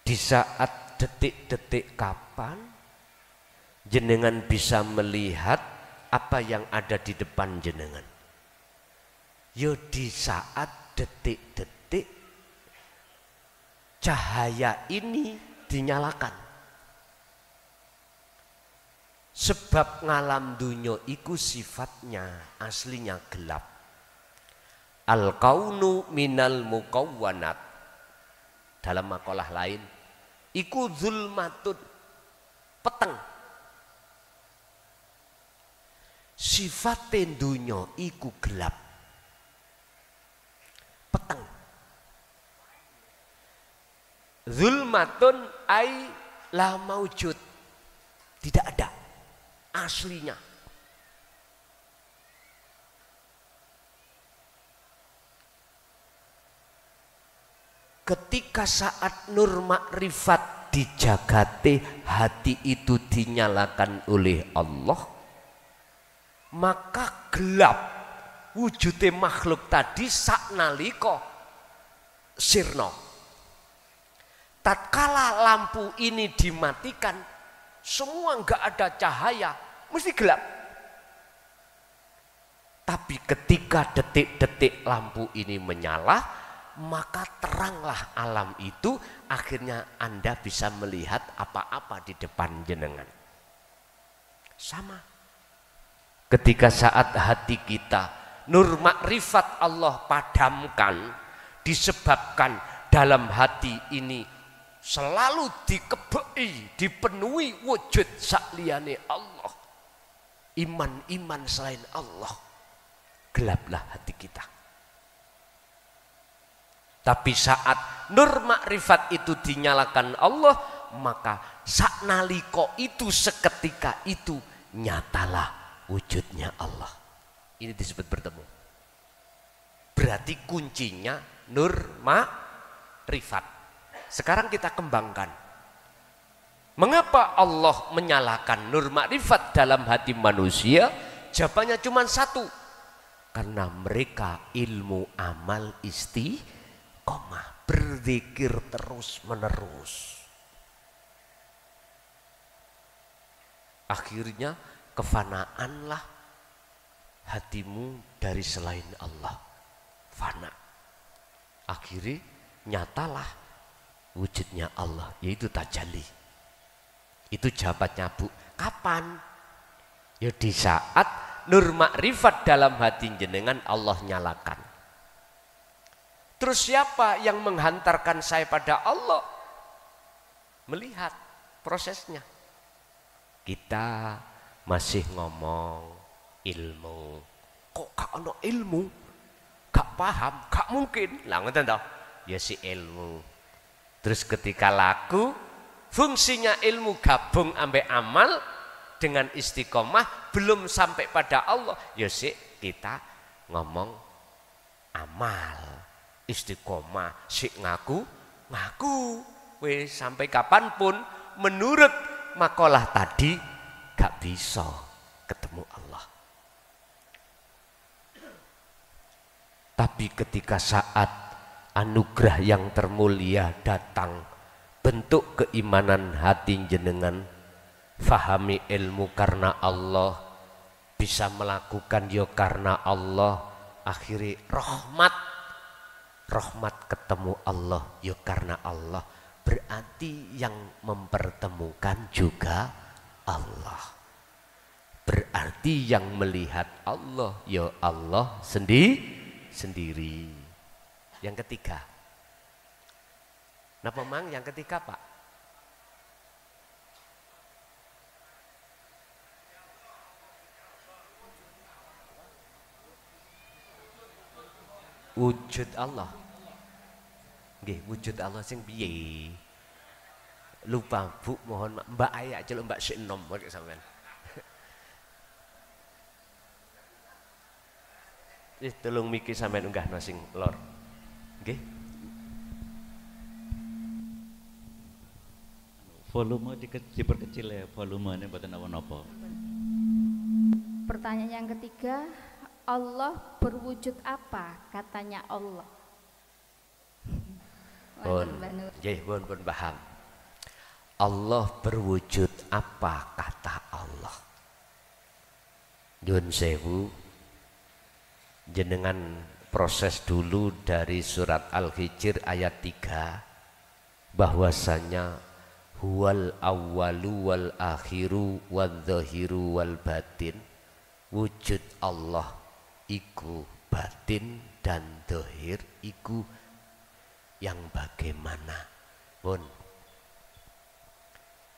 Di saat detik-detik kapan jenengan bisa melihat apa yang ada di depan jenengan? Yo di saat detik-detik cahaya ini dinyalakan. Sebab ngalam dunyo iku sifatnya aslinya gelap. Al-kaunu minal mukawwanat. Dalam makalah lain iku zulmatun, peteng. Sifat dunyo iku gelap, peteng. Zulmatun ay la maujud, tidak ada aslinya. Ketika saat nur makrifat dijagate, hati itu dinyalakan oleh Allah, maka gelap wujudnya makhluk tadi saknalika sirna. Tatkala lampu ini dimatikan, semua enggak ada cahaya, mesti gelap. Tapi ketika detik-detik lampu ini menyala, maka teranglah alam itu, akhirnya Anda bisa melihat apa-apa di depan jenengan. Sama. Ketika saat hati kita nur makrifat Allah padamkan, disebabkan dalam hati ini selalu dikebei, dipenuhi wujud sakliyane Allah, iman-iman selain Allah, gelaplah hati kita. Tapi saat nur makrifat itu dinyalakan Allah, maka saknaliko itu seketika itu nyatalah wujudnya Allah. Ini disebut bertemu. Berarti kuncinya nur makrifat. Sekarang kita kembangkan. Mengapa Allah menyalakan nur makrifat dalam hati manusia? Jawabannya cuma satu. Karena mereka ilmu amal istiqomah, berzikir terus menerus. Akhirnya kefanaanlah hatimu dari selain Allah, fana. Akhirnya nyatalah wujudnya Allah, yaitu tajalli. Itu jawabannya Bu. Kapan? Ya di saat nur makrifat dalam hati jenengan Allah nyalakan. Terus siapa yang menghantarkan saya pada Allah? Melihat. prosesnya. Kita masih ngomong ilmu, kok gak ono ilmu, gak paham, gak mungkin lah, ngoten toh ya si ilmu. Terus ketika laku, fungsinya ilmu gabung ambek amal dengan istiqomah, belum sampai pada Allah ya si kita ngomong amal, istiqomah, si ngaku weh sampai kapanpun menurut makalah tadi gak bisa ketemu Allah. Tapi ketika saat anugerah yang termulia datang, bentuk keimanan hati jenengan, fahami ilmu karena Allah, bisa melakukan yo karena Allah, akhiri rahmat ketemu Allah yo karena Allah, berarti yang mempertemukan juga Allah, berarti yang melihat Allah yo Allah sendiri. Yang ketiga, napa mang yang ketiga Pak? Wujud Allah. Nggih, wujud Allah sing piye? Lupa Bu, mohon Mbak Ayak celuk Mbak sik enom kok sampean. Tolong miki sampean unggahno sing lor. Nggih. Volume diperkecil ya, volumenya mboten napa-napa. Pertanyaan yang ketiga, Allah berwujud apa? Katanya Allah. Pun, pun paham. Allah berwujud apa? Kata Allah. Nyuwun sewu, jenengan proses dulu dari surat Al-Hijr ayat 3, bahwasanya huwal awwalu wal akhiru wal zahiru wal batin. Wujud Allah iku batin dan zahir iku yang bagaimana? Pun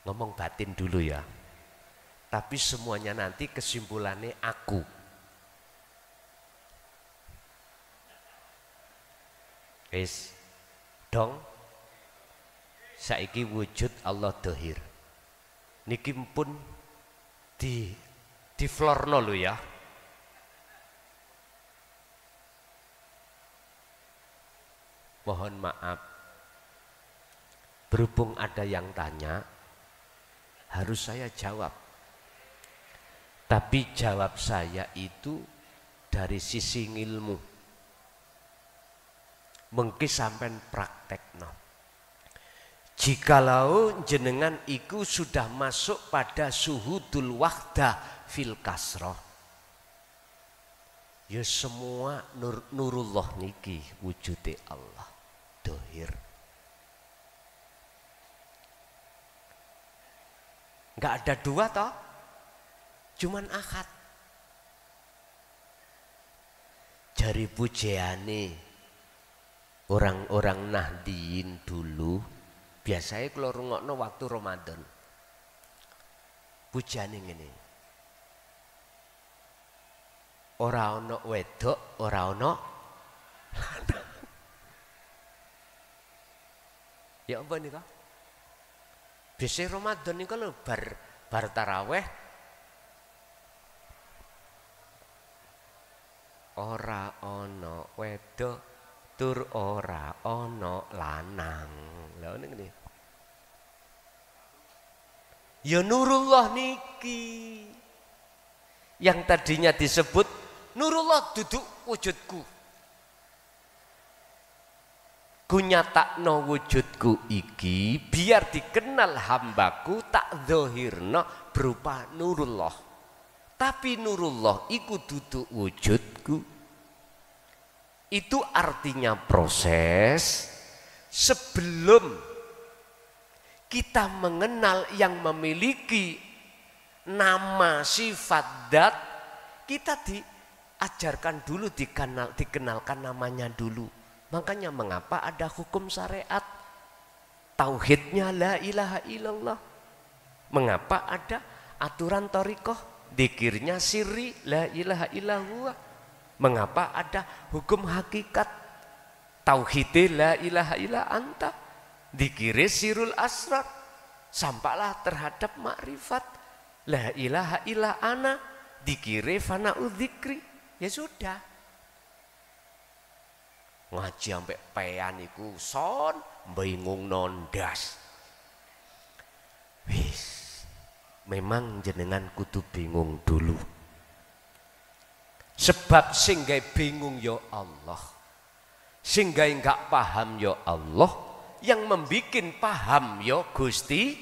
ngomong batin dulu ya, tapi semuanya nanti kesimpulannya aku. Wis dong, saiki wujud Allah zahir niki pun di florno lo ya. Mohon maaf, berhubung ada yang tanya, harus saya jawab. Tapi jawab saya itu dari sisi ilmu. Mengki sampean praktekno. Jikalau jenengan iku sudah masuk pada suhudul wahdah fil kasroh, ya semua nurullah niki wujude Allah dohir. Nggak ada dua toh, cuman ahad. Jari pujiane orang-orang Nahdiyin dulu, biasanya kalau rungokno waktu Ramadan, pujiane ngene, ora ono wedok, ora ono lanang. Ya apa nih kak? Biasanya Ramadan nih kalau bar taraweh, ora ono wedok, tur ora ono lanang. Lah ngene. Ya nurullah niki. Yang tadinya disebut nurullah duduk wujudku. Kunyatakno wujudku iki biar dikenal hambaku, tak zahirno berupa nurullah. Tapi nurullah iku duduk wujudku. Itu artinya proses sebelum kita mengenal yang memiliki nama sifat dat, kita diajarkan dulu, dikenalkan namanya dulu. Makanya mengapa ada hukum syariat, tauhidnya la ilaha illallah, Mengapa ada aturan thariqah? Dikirnya sirri la ilaha illallah. Mengapa ada hukum hakikat? Tauhid la ilaha illa anta. Dikire sirul asrar. Sampailah terhadap makrifat la ilaha illa ana. Dikire fana'u dzikri. Ya sudah. Ngaji sampai pean iku son bingung nondas. Wis, memang jenengan kudu bingung dulu. Sebab singgai bingung ya Allah, singgai enggak paham ya Allah, yang membikin paham ya Gusti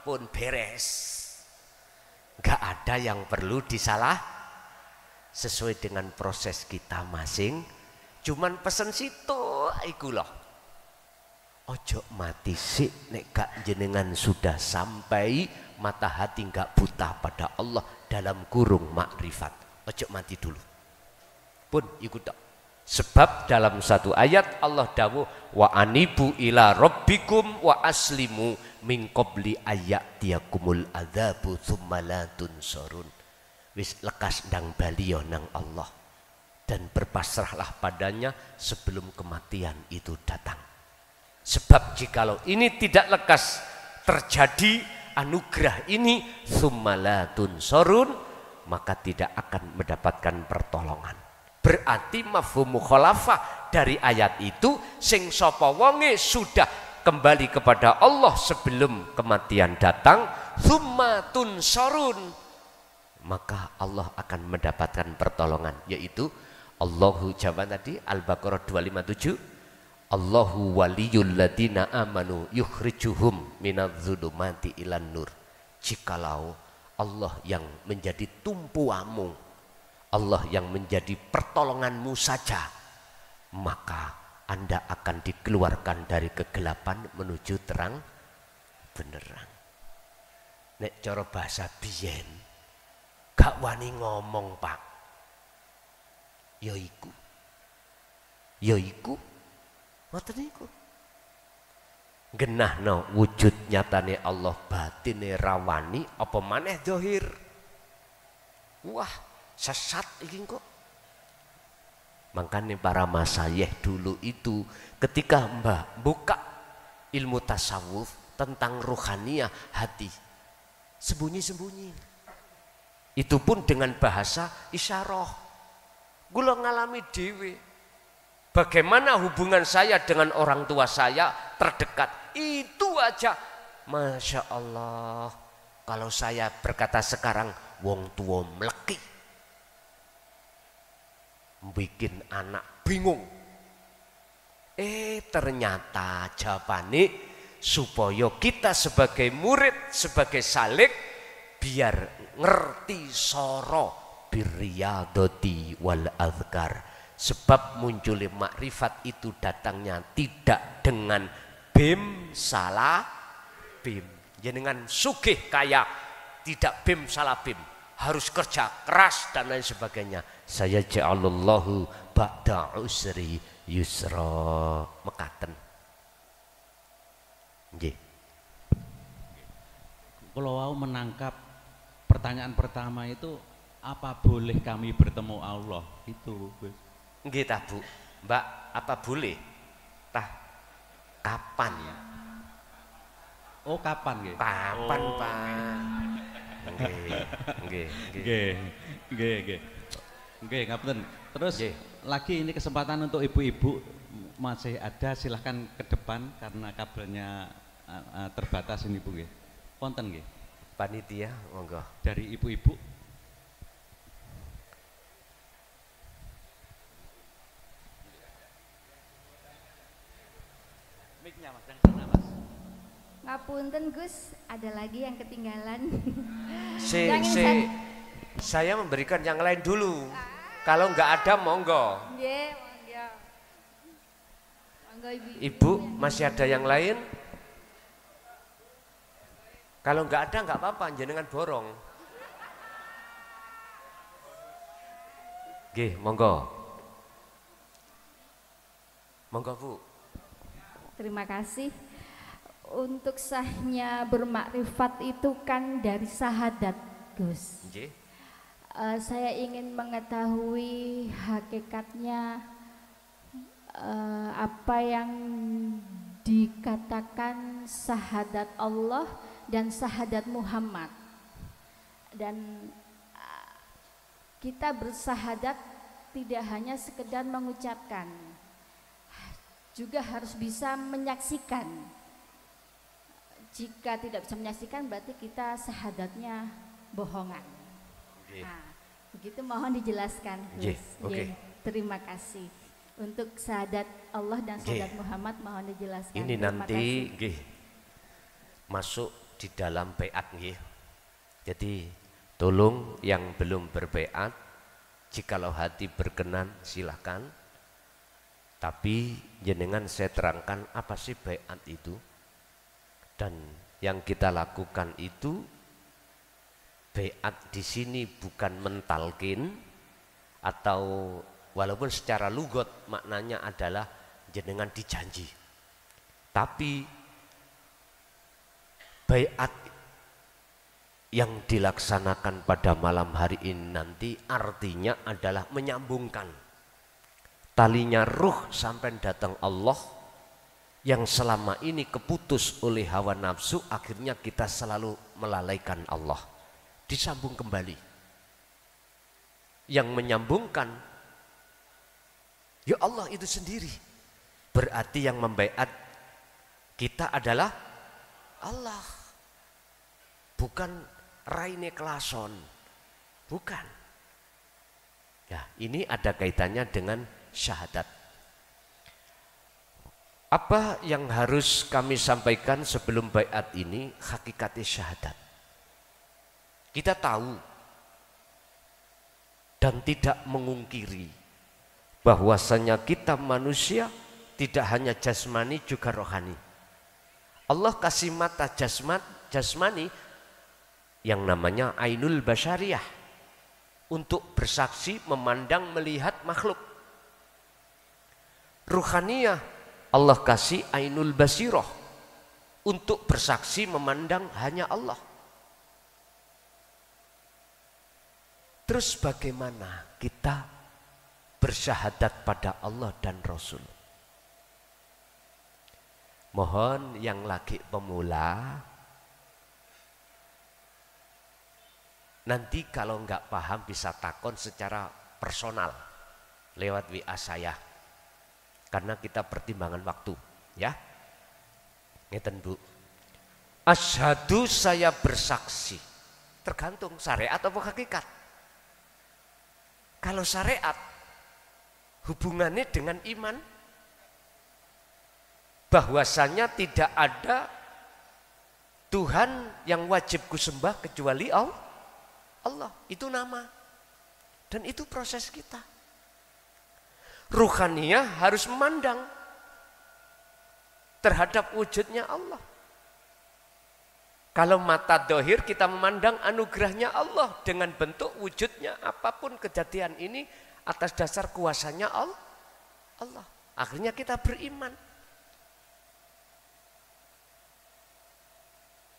pun beres. Enggak ada yang perlu disalah, sesuai dengan proses kita masing. Cuman pesen situ iku loh. Ojo mati sik nek gak jenengan sudah sampai mata hati enggak buta pada Allah dalam kurung makrifat. Ojo mati dulu. Pun ikut tak. Sebab dalam satu ayat Allah dawuh wa anibu ila rabbikum wa aslimu min qabli ayyatiyakumul adzabu tsumma la tunsarun. Wis lekas ndang baliyo nang Allah dan berpasrahlah padanya sebelum kematian itu datang. Sebab jikalau ini tidak lekas terjadi anugerah ini tsumma la tunsarun, maka tidak akan mendapatkan pertolongan. Berarti mafhum mukhalafah dari ayat itu sing sapa wonge sudah kembali kepada Allah sebelum kematian datang, tsumma tunsarun, maka Allah akan mendapatkan pertolongan, yaitu Allahu jawaban tadi Al-Baqarah 257, Allahu waliyul ladina amanu yukhrijuhum minadz-dzulumati ilan nur. Jikalau Allah yang menjadi tumpuamu, Allah yang menjadi pertolonganmu saja, maka Anda akan dikeluarkan dari kegelapan menuju terang benerang. Nek cara bahasa biyen gak wani ngomong Pak, yaiku ngoten niku. Genahno wujud nyatane Allah batine rawani apa maneh zahir. Wah, sesat iki kok. Makanya para masyayikh dulu itu ketika buka ilmu tasawuf tentang ruhaniyah hati, sembunyi-sembunyi. Itu pun dengan bahasa isyarah. Gula ngalami dewe. Bagaimana hubungan saya dengan orang tua saya terdekat. Itu aja. Masya Allah. Kalau saya berkata sekarang, wong tua mleki. Bikin anak bingung. Ternyata jawabannya supaya kita sebagai murid, sebagai salik, biar ngerti soro birriyadati wal azkar. Sebab munculnya makrifat itu datangnya tidak dengan bim salah bim. Jenengan sugih kaya tidak bim salah bim, harus kerja keras dan lain sebagainya. Saya ja'alallahu ba'da usri yusra mekaten. Nggih. Kalau mau menangkap pertanyaan pertama itu, apa boleh kami bertemu Allah? Itu nggih tah Bu. Mbak, apa boleh? Tah kapan ya? Oh, kapan nggih? Kapan, Pak? Nggih, ngapunten. Terus lagi ini kesempatan untuk ibu-ibu masih ada, silahkan ke depan karena kabelnya terbatas ini Bu nggih. Wonten nggih. Panitia, monggo. Dari ibu-ibu. Mic-nya Mas, yang sana Mas. Ngapunten Gus, ada lagi yang ketinggalan. Saya memberikan yang lain dulu. Kalau nggak ada monggo. Nggih, monggo. Monggo Ibu, masih ada yang lain? Kalau nggak ada nggak apa-apa, jenengan borong. Nggih, monggo. Monggo Bu. Terima kasih. untuk sahnya bermakrifat itu kan dari syahadat, Gus. Nggih. Saya ingin mengetahui hakikatnya apa yang dikatakan syahadat Allah dan syahadat Muhammad. Dan kita bersahadat tidak hanya sekedar mengucapkan, juga harus bisa menyaksikan. Jika tidak bisa menyaksikan berarti kita syahadatnya bohongan. Nah, begitu mohon dijelaskan, Gus. Oke. Terima kasih. Untuk syahadat Allah dan syahadat Muhammad mohon dijelaskan. Ini nanti nggih masuk di dalam baiat nggih. Jadi tolong yang belum berbaiat, jikalau hati berkenan silahkan. Tapi jenengan saya terangkan apa sih baiat itu. Dan yang kita lakukan itu baiat di sini bukan mentalkin, atau walaupun secara lugot maknanya adalah jenengan dijanji. Tapi baiat yang dilaksanakan pada malam hari ini nanti artinya adalah menyambungkan talinya ruh sampai datang Allah yang selama ini keputus oleh hawa nafsu, akhirnya kita selalu melalaikan Allah, disambung kembali. Yang menyambungkan ya Allah itu sendiri. Berarti yang membaiat kita adalah Allah, bukan Raine Klason, bukan. Ya, ini ada kaitannya dengan syahadat. Apa yang harus kami sampaikan sebelum baiat ini? Hakikatnya syahadat. Kita tahu dan tidak mengungkiri bahwasanya kita manusia tidak hanya jasmani juga rohani. Allah kasih mata jasmani yang namanya ainul basyariyah untuk bersaksi, memandang, melihat makhluk. Ruhaniyah Allah kasih ainul basiroh untuk bersaksi, memandang hanya Allah. Terus bagaimana kita bersyahadat pada Allah dan Rasul? Mohon yang lagi pemula, nanti kalau nggak paham bisa takon secara personal lewat WA saya. Karena kita pertimbangan waktu, ya. Ngeten Bu. Asyhadu, saya bersaksi. Tergantung syariat atau hakikat. Kalau syariat hubungannya dengan iman, bahwasanya tidak ada Tuhan yang wajib kusembah kecuali Allah. Itu nama. Dan itu proses kita. Ruhaniyah harus memandang terhadap wujudnya Allah. Kalau mata dohir kita memandang anugerahnya Allah dengan bentuk wujudnya, apapun kejadian ini atas dasar kuasanya Allah. Akhirnya kita beriman.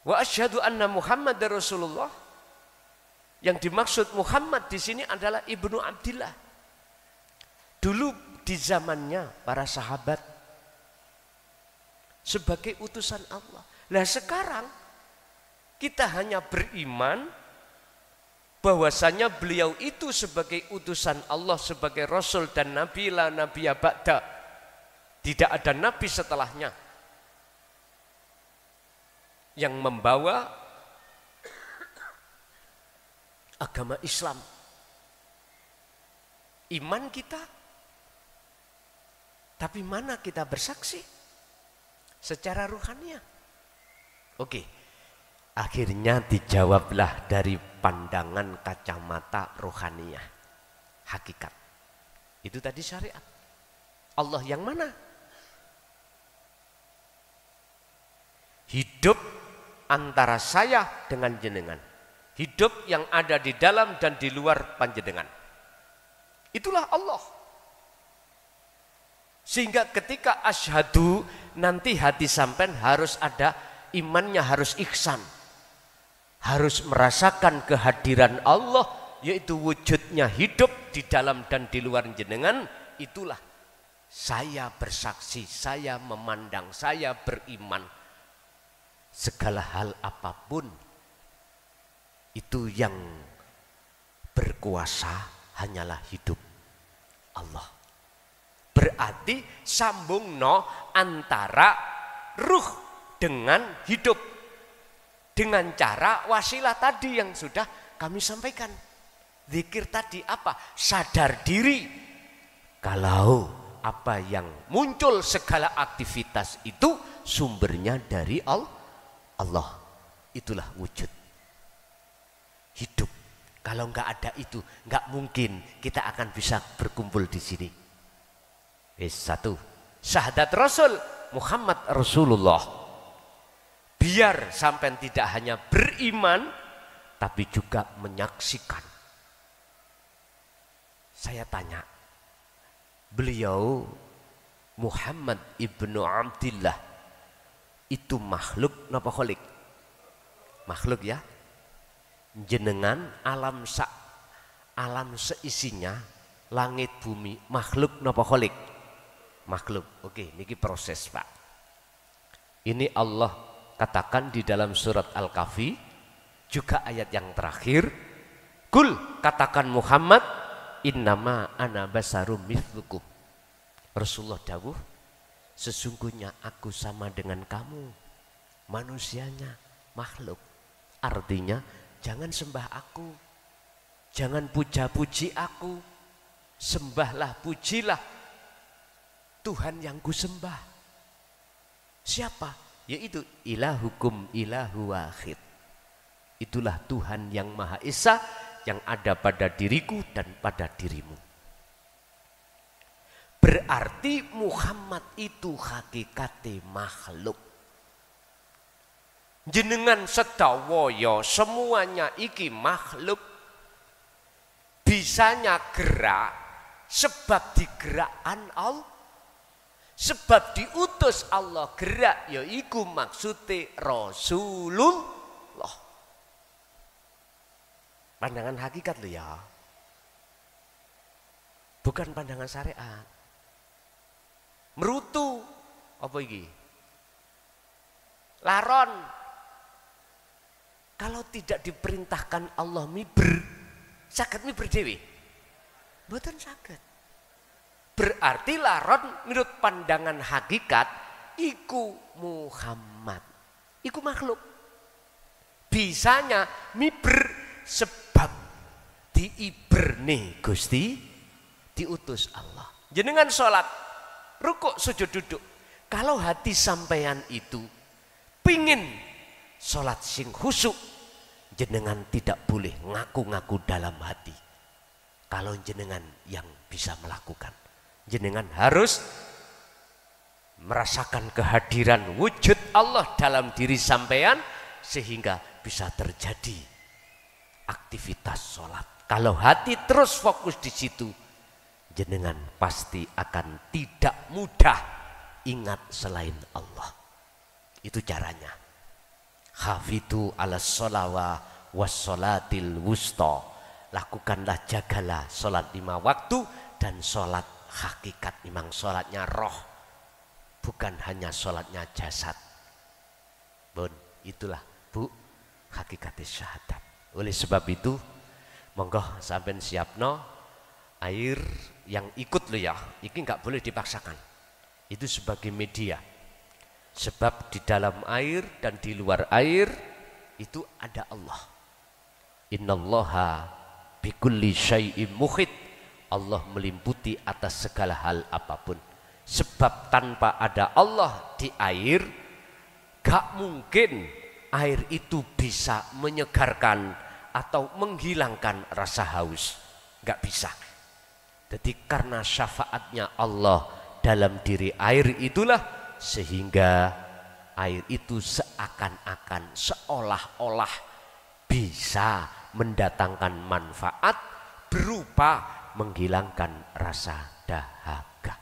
Wa asyhadu anna Muhammadar Rasulullah. Yang dimaksud Muhammad di sini adalah Ibnu Abdillah. Dulu di zamannya para sahabat sebagai utusan Allah. Nah sekarang kita hanya beriman bahwasanya beliau itu sebagai utusan Allah, sebagai Rasul dan Nabi la Nabiya ba'da. Tidak ada Nabi setelahnya yang membawa agama Islam. Iman kita. Tapi mana kita bersaksi secara ruhaniah? Oke, akhirnya dijawablah dari pandangan kacamata ruhaniah, hakikat. Itu tadi syariat. Allah yang mana? Hidup antara saya dengan jenengan. Hidup yang ada di dalam dan di luar panjenengan. Itulah Allah. Sehingga ketika asyhadu nanti hati sampean harus ada imannya, harus ihsan. Harus merasakan kehadiran Allah, yaitu wujudnya hidup di dalam dan di luar jenengan. Itulah saya bersaksi, saya memandang, saya beriman. Segala hal apapun itu yang berkuasa hanyalah hidup Allah. Berarti sambung no antara ruh dengan hidup, dengan cara wasilah tadi yang sudah kami sampaikan. Zikir tadi apa? Sadar diri kalau apa yang muncul segala aktivitas itu sumbernya dari Allah. Itulah wujud hidup. Kalau nggak ada itu, nggak mungkin kita akan bisa berkumpul di sini. Satu, syahadat Rasul Muhammad Rasulullah. Biar sampai tidak hanya beriman, tapi juga menyaksikan. Saya tanya, beliau Muhammad ibnu Abdillah itu makhluk napa kholik? Makhluk ya. Jenengan alam seisinya, langit bumi, makhluk napa kholik? Makhluk. Oke, niki proses Pak. Ini Allah katakan di dalam surat Al-Kahfi, juga ayat yang terakhir, kul, katakan Muhammad, innama ana basarum mithlukum. Rasulullah dawuh, sesungguhnya aku sama dengan kamu, manusianya, makhluk. Artinya jangan sembah aku, jangan puja-puji aku, sembahlah, pujilah Tuhan yang kusembah. Siapa? Yaitu ilahukum ilahu wahid. Itulah Tuhan yang Maha Esa yang ada pada diriku dan pada dirimu. Berarti Muhammad itu hakikate makhluk. Jenengan sedawaya semuanya iki makhluk. Bisanya gerak sebab digerakkan Allah. Sebab diutus Allah gerak, yaiku maksudnya Rasulullah. Pandangan hakikat lo ya, bukan pandangan syariat. Merutu apa iki? Laron. Kalau tidak diperintahkan Allah miber, saged miber dewe? Mboten saged. Berarti laron menurut pandangan hakikat iku Muhammad, iku makhluk. Bisanya miber sebab diiberne Gusti, diutus Allah. Jenengan sholat, rukuk, sujud, duduk. Kalau hati sampean itu pingin sholat sing khusyuk, jenengan tidak boleh ngaku-ngaku dalam hati. Kalau jenengan yang bisa melakukan, jenengan harus merasakan kehadiran wujud Allah dalam diri sampean sehingga bisa terjadi aktivitas sholat. Kalau hati terus fokus di situ, jenengan pasti akan tidak mudah ingat selain Allah. Itu caranya. Hafidu ala sholawa was sholatil wusta. Lakukanlah, jagalah sholat 5 waktu dan sholat hakikat, memang sholatnya roh, bukan hanya sholatnya jasad. Bun, itulah Bu hakikat syahadat. Oleh sebab itu, monggo sampean siapno air yang ikut lo ya, ini nggak boleh dipaksakan. Itu sebagai media. Sebab di dalam air dan di luar air itu ada Allah. Innallaha bikulli syai'im muhit. Allah melimputi atas segala hal apapun. Sebab tanpa ada Allah di air, gak mungkin air itu bisa menyegarkan atau menghilangkan rasa haus. Gak bisa. Jadi karena syafaatnya Allah dalam diri air itulah, sehingga air itu seakan-akan, seolah-olah bisa mendatangkan manfaat berupa menghilangkan rasa dahaga.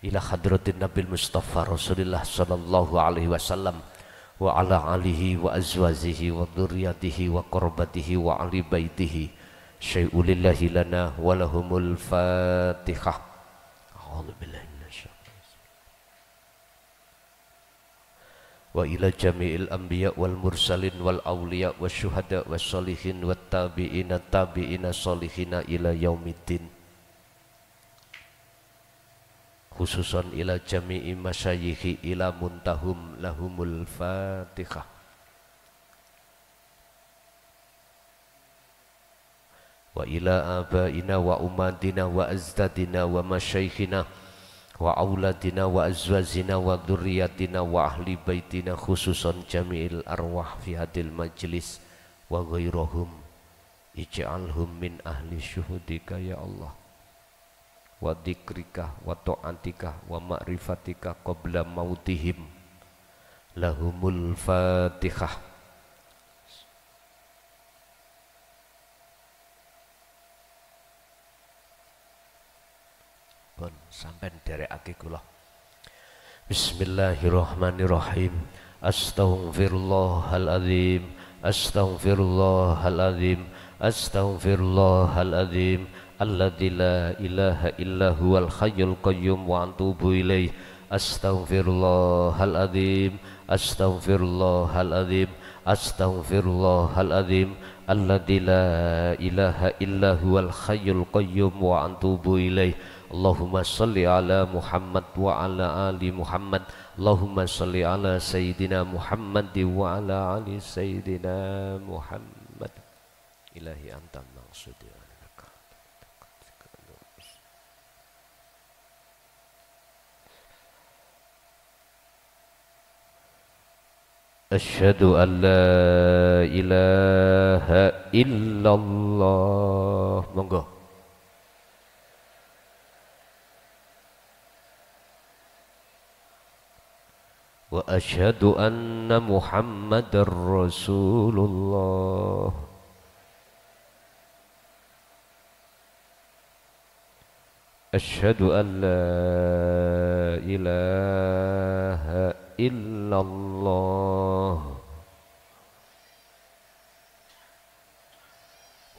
ila hadratin Nabil Mustafa Rasulullah sallallahu alaihi wasallam wa ala alihi wa azwajihi wa dzurriyyatihi wa qurbatihi wa ahli baitihi syai'ulillahi lana wa lahumul Fatihah. A'udzu billahi wa ila jami'il anbiya wal mursalin wal awliya was syuhada was sholihin wat tabi'ina tabi'ina sholihina ila yaumiddin, khususan ila jami'i masyayikhi ila muntahum lahumul Fatihah. Wa ila abaina wa umadina wa azdadina wa masyayikhina wa auladina wa azwazina wa dzurriyyatina wa ahli baitina, khususan jami'il arwah fi hadil majlis wa ghairahum ij'alhum min ahli syuhudika ya Allah wa dzikrika wa ta'atika wa ma'rifatika qabla mautihim lahumul Fatihah. Sampai derekake kula. Bismillahirrahmanirrahim. Astaghfirullahaladzim, astaghfirullahaladzim, astaghfirullahaladzim, alladzi la ilaha illa huwal hayyul qayyum wa atubu ilaih. Astaghfirullahaladzim, astaghfirullahaladzim, astaghfirullahaladzim, alladzi la ilaha illa huwal hayyul qayyum wa atubu ilaih. Allahumma salli ala Muhammad wa ala ali Muhammad. Allahumma salli ala Sayyidina Muhammad wa ala ali Sayyidina Muhammad. Ilahi anta maqsudi. Asyhadu an la ilaha illallah. Monggo. Wa asyhadu anna Muhammadar Rasulullah. Asyhadu an la ilaha illallah.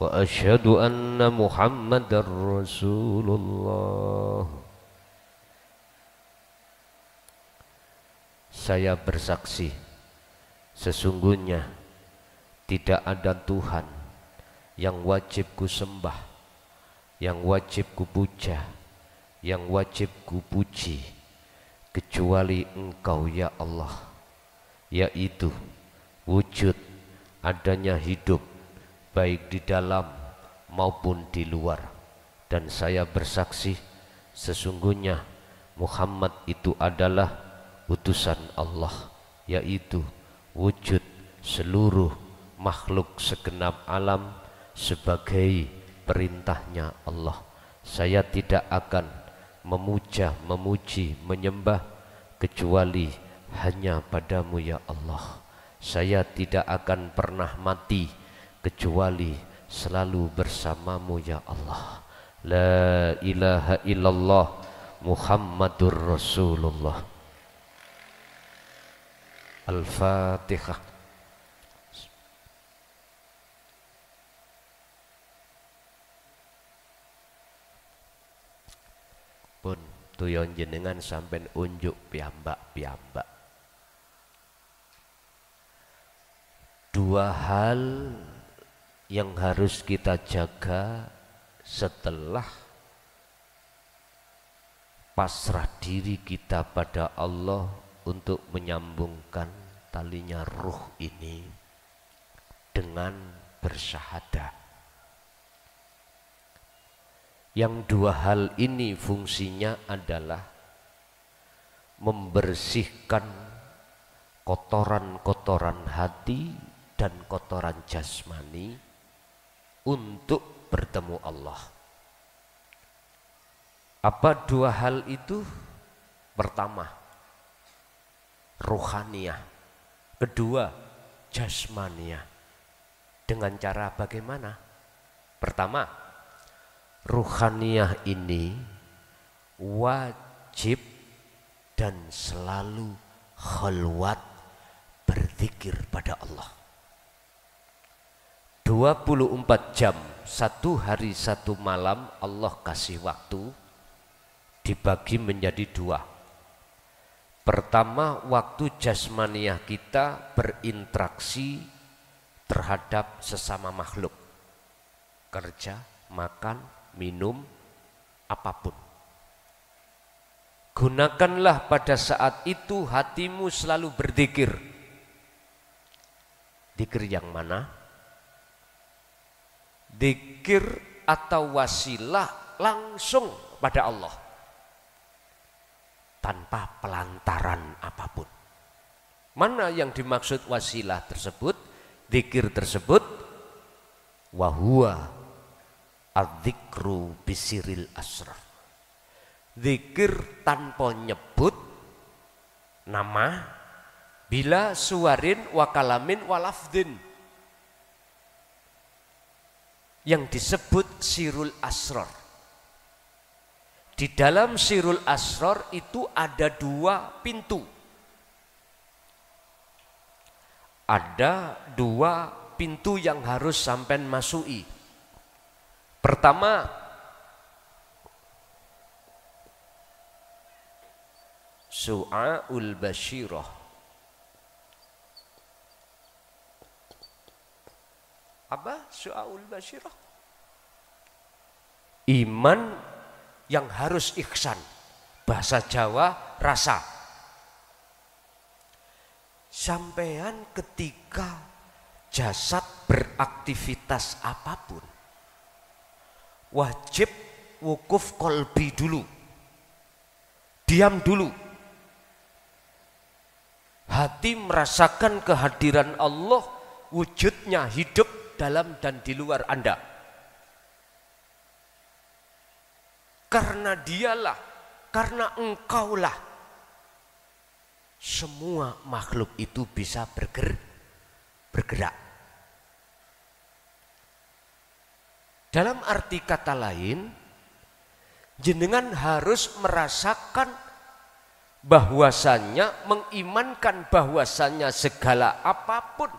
Wa asyhadu anna Muhammadar Rasulullah. Saya bersaksi sesungguhnya tidak ada Tuhan yang wajib ku sembah, yang wajib ku puja, yang wajib ku puji kecuali Engkau ya Allah, yaitu wujud adanya hidup baik di dalam maupun di luar. Dan saya bersaksi sesungguhnya Muhammad itu adalah utusan Allah, yaitu wujud seluruh makhluk segenap alam sebagai perintahnya Allah. Saya tidak akan memuja, memuji, menyembah kecuali hanya padamu ya Allah. Saya tidak akan pernah mati kecuali selalu bersamamu ya Allah. La ilaha illallah Muhammadur Rasulullah. Al-Fatihah. Pun tuyon jenengan sampai unjuk piyambak-piyambak. Dua hal yang harus kita jaga setelah pasrah diri kita pada Allah untuk menyambungkan talinya ruh ini dengan bersyahadah. Yang dua hal ini fungsinya adalah membersihkan kotoran-kotoran hati dan kotoran jasmani untuk bertemu Allah. Apa dua hal itu? Pertama, rohaniyah. Kedua, jasmaniyah. Dengan cara bagaimana? Pertama, rohaniyah ini wajib dan selalu khalwat berzikir pada Allah. 24 jam, 1 hari 1 malam Allah kasih waktu dibagi menjadi 2. Pertama, waktu jasmaniah kita berinteraksi terhadap sesama makhluk. Kerja, makan, minum, apapun. Gunakanlah pada saat itu hatimu selalu berzikir. Zikir yang mana? Zikir atau wasilah langsung pada Allah, tanpa pelantaran apapun. Mana yang dimaksud wasilah tersebut, zikir tersebut? Wahuwa adzikru bisiril asrar. Zikir tanpa nyebut nama, bila suwarin wakalamin walafdin, yang disebut sirul asrar. Di dalam sirul asrar itu ada 2 pintu. Ada 2 pintu yang harus sampean masuki. Pertama, su'aul basyirah. Apa su'aul basyirah? Iman yang harus ihsan. Bahasa Jawa rasa. Sampean ketika jasad beraktivitas apapun, wajib wukuf kolbi dulu. Diam dulu. Hati merasakan kehadiran Allah, wujudnya hidup dalam dan di luar Anda. Karena dialah, karena engkaulah, semua makhluk itu bisa bergerak. Dalam arti kata lain, jenengan harus merasakan bahwasannya, mengimankan bahwasannya segala apapun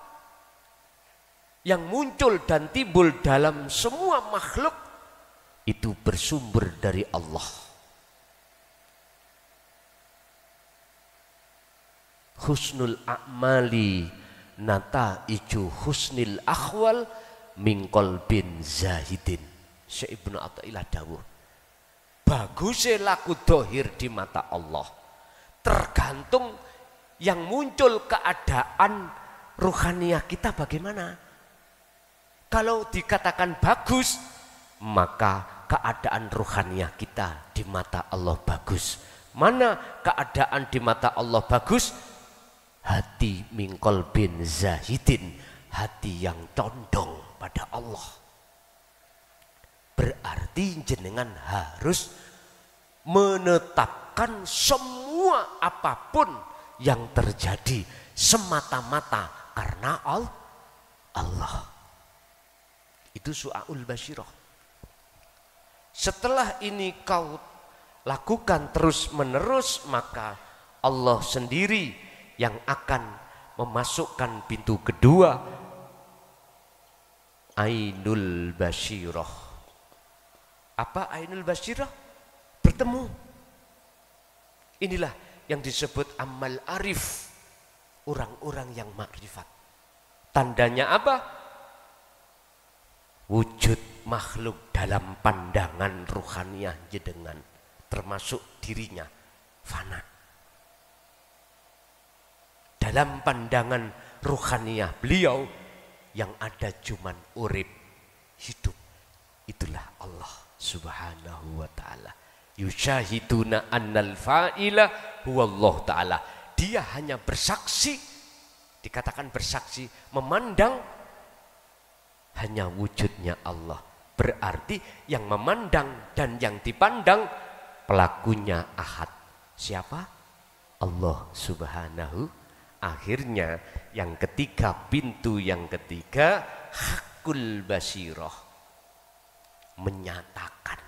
yang muncul dan timbul dalam semua makhluk itu bersumber dari Allah. Husnul a'mali nataiju husnil akhwal min qalbin zahidin. Syekh Ibnu Athaillah dawuh, bagusnya laku dohir di mata Allah tergantung yang muncul keadaan ruhaniyah kita bagaimana. Kalau dikatakan bagus, maka keadaan ruhaniyah kita di mata Allah bagus. Mana keadaan di mata Allah bagus? Hati min qalbin zahidin, hati yang condong pada Allah. Berarti jenengan harus menetapkan semua apapun yang terjadi semata-mata karena Allah. Itu su'aul basyirah. Setelah ini kau lakukan terus menerus, maka Allah sendiri yang akan memasukkan pintu kedua, ainul basyirah. Apa ainul basyirah? Bertemu. Inilah yang disebut amal arif, orang-orang yang makrifat. Tandanya apa? Wujud makhluk dalam pandangan ruhaniyah jenengan, termasuk dirinya, fana. Dalam pandangan ruhaniyah beliau, yang ada cuman urip, hidup. Itulah Allah subhanahu wa ta'ala. Yusyahiduna annal fa'ila huwallahu ta'ala. Dia hanya bersaksi, dikatakan bersaksi, memandang hanya wujudnya Allah. Berarti yang memandang dan yang dipandang pelakunya ahad. Siapa? Allah subhanahu. Akhirnya yang ketiga, pintu yang ketiga, hakul basyirah, menyatakan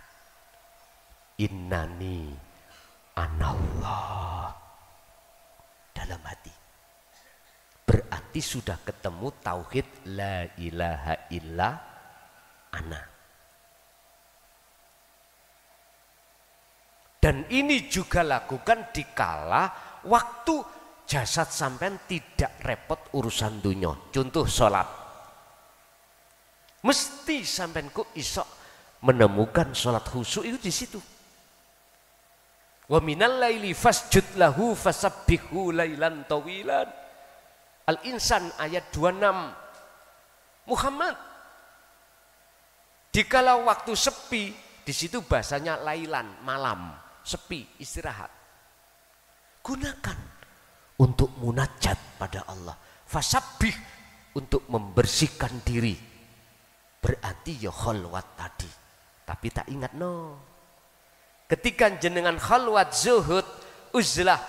innani anallah. dalam hati. Berarti sudah ketemu tauhid la ilaha illa ana. Dan ini juga lakukan dikala waktu jasad sampean tidak repot urusan dunia. Contoh sholat. Mesti sampean kok iso menemukan sholat khusyuk itu di situ. Wa minal laili fasjud lahu fasabbihu lailan tawilan. Al-Insan ayat 26. Muhammad. Dikala waktu sepi, di situ bahasanya lailan, malam, sepi, istirahat. Gunakan untuk munajat pada Allah. Fasabbih untuk membersihkan diri. Berarti ya khalwat tadi. Tapi tak ingat no. Ketika jenengan khalwat zuhud uzlah,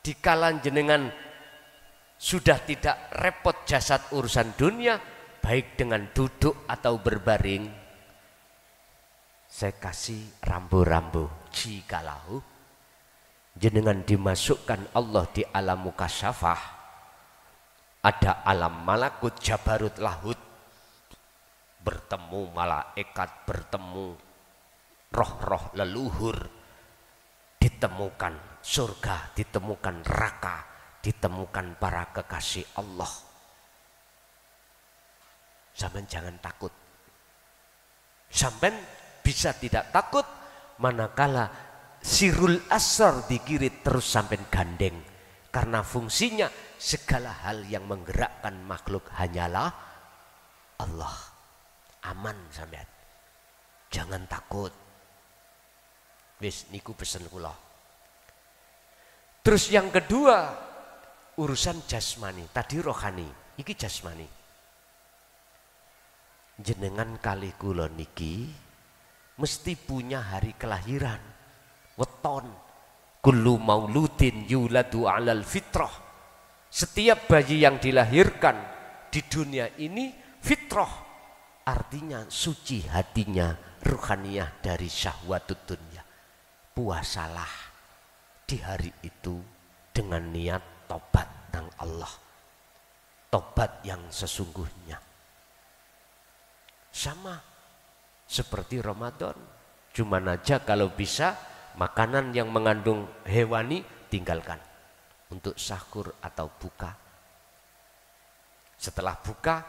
dikala jenengan sudah tidak repot jasad urusan dunia, baik dengan duduk atau berbaring, saya kasih rambu-rambu. Jikalau jenengan dimasukkan Allah di alam mukasyafah, ada alam malakut jabarut lahut, bertemu malaikat, bertemu roh-roh leluhur, ditemukan surga, ditemukan neraka, ditemukan para kekasih Allah. Sampai jangan takut. Sampai bisa tidak takut manakala sirul asar dikirit terus sampai gandeng. Karena fungsinya segala hal yang menggerakkan makhluk hanyalah Allah. Aman sampean. Jangan takut. Wis niku pesen kula. Terus yang kedua, urusan jasmani. Tadi rohani, iki jasmani. Jenengan kali kula niki mesti punya hari kelahiran. Weton. Kullu mauludin yuladu 'alal fitrah. Setiap bayi yang dilahirkan di dunia ini fitrah. Artinya suci hatinya, ruhaniyah dari syahwatut dunia. Puasalah di hari itu dengan niat tobat nang Allah. Tobat yang sesungguhnya. Sama seperti Ramadan. Cuman aja kalau bisa makanan yang mengandung hewani tinggalkan untuk sahur atau buka. Setelah buka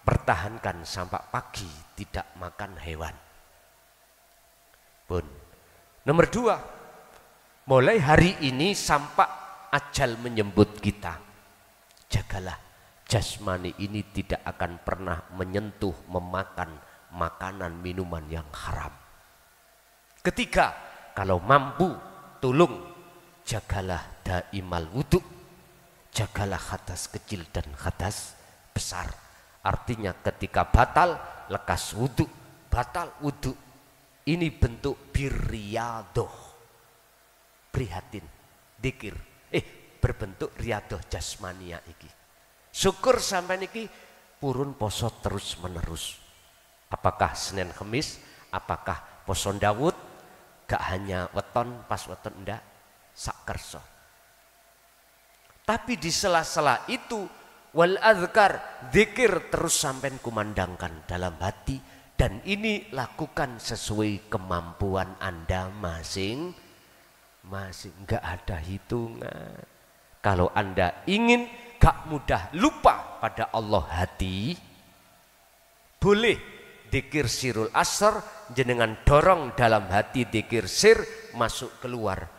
pertahankan sampai pagi tidak makan hewan. Pun. Nomor 2, mulai hari ini sampai ajal menyebut kita, jagalah jasmani ini tidak akan pernah menyentuh memakan makanan minuman yang haram. Ketiga, kalau mampu tolong jagalah daimal wudu, jagalah hadas kecil dan hadas besar. Artinya ketika batal lekas wudu, batal wudu. Ini bentuk birriyadoh, prihatin, dikir, berbentuk riyadoh jasmania iki. Syukur sampai niki purun poso terus menerus. Apakah Senin Kemis, apakah poso Dawud, gak hanya weton pas weton ndak, sak kerso. Tapi di sela-sela itu wal azkar, zikir terus sampai kumandangkan dalam hati. Dan ini lakukan sesuai kemampuan Anda masing-masing. Enggak ada hitungan. Kalau Anda ingin gak mudah lupa pada Allah hati, boleh dzikir sirul asr, jenengan dorong dalam hati dzikir sir masuk keluar.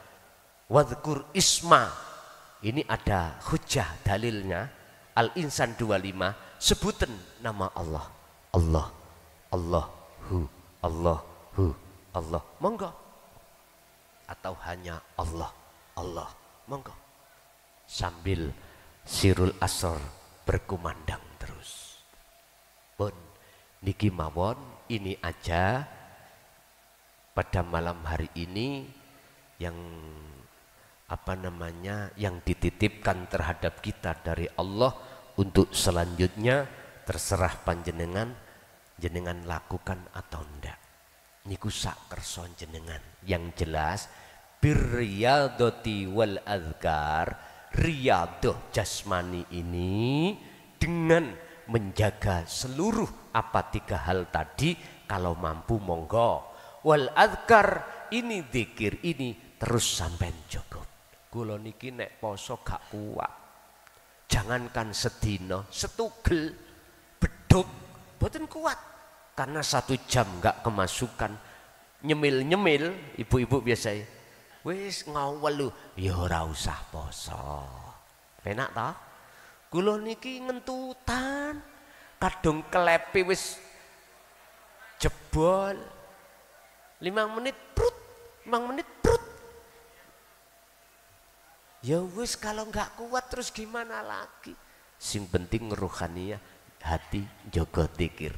Wadhkur isma. Ini ada hujah dalilnya. Al-Insan 25, sebutan nama Allah. Allah. Allahu, Allahu, Allah, monggo. Atau hanya Allah, Allah, monggo. Sambil sirul asr berkumandang terus. Pun niki mawon, ini aja pada malam hari ini yang yang dititipkan terhadap kita dari Allah. Untuk selanjutnya terserah panjenengan, jenengan lakukan atau ndak. Niku sak kerson jenengan. Yang jelas birriyadati wal azkar riyadhah jasmani ini dengan menjaga seluruh apa 3 hal tadi, kalau mampu monggo. Wal adkar ini zikir ini terus sampean jaga. Kula niki nek poso gak kuat. Jangankan sedina, setugel beduk boten kuat. Karena 1 jam gak kemasukan. Nyemil-nyemil ibu-ibu biasa wis ngawel lu, ya ora usah poso. Penak ta? Kula niki ngentutan, kadung klepe wis jebol. 5 menit prut, 5 menit prut. Ya wis kalau nggak kuat terus gimana lagi? Sing penting rohaniah, hati jaga zikir.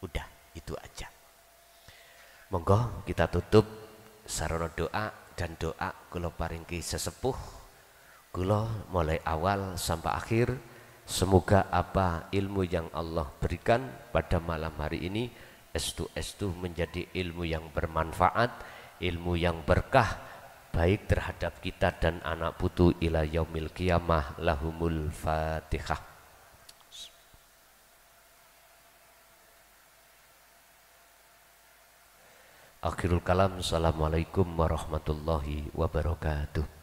Udah, itu aja. Monggo kita tutup sarana doa. Dan doa kula paringki sesepuh kula mulai awal sampai akhir, semoga apa ilmu yang Allah berikan pada malam hari ini estu menjadi ilmu yang bermanfaat, ilmu yang berkah baik terhadap kita dan anak putu ila yaumil qiyamah. Lahumul Fatihah. Akhirul kalam. Assalamualaikum warahmatullahi wabarakatuh.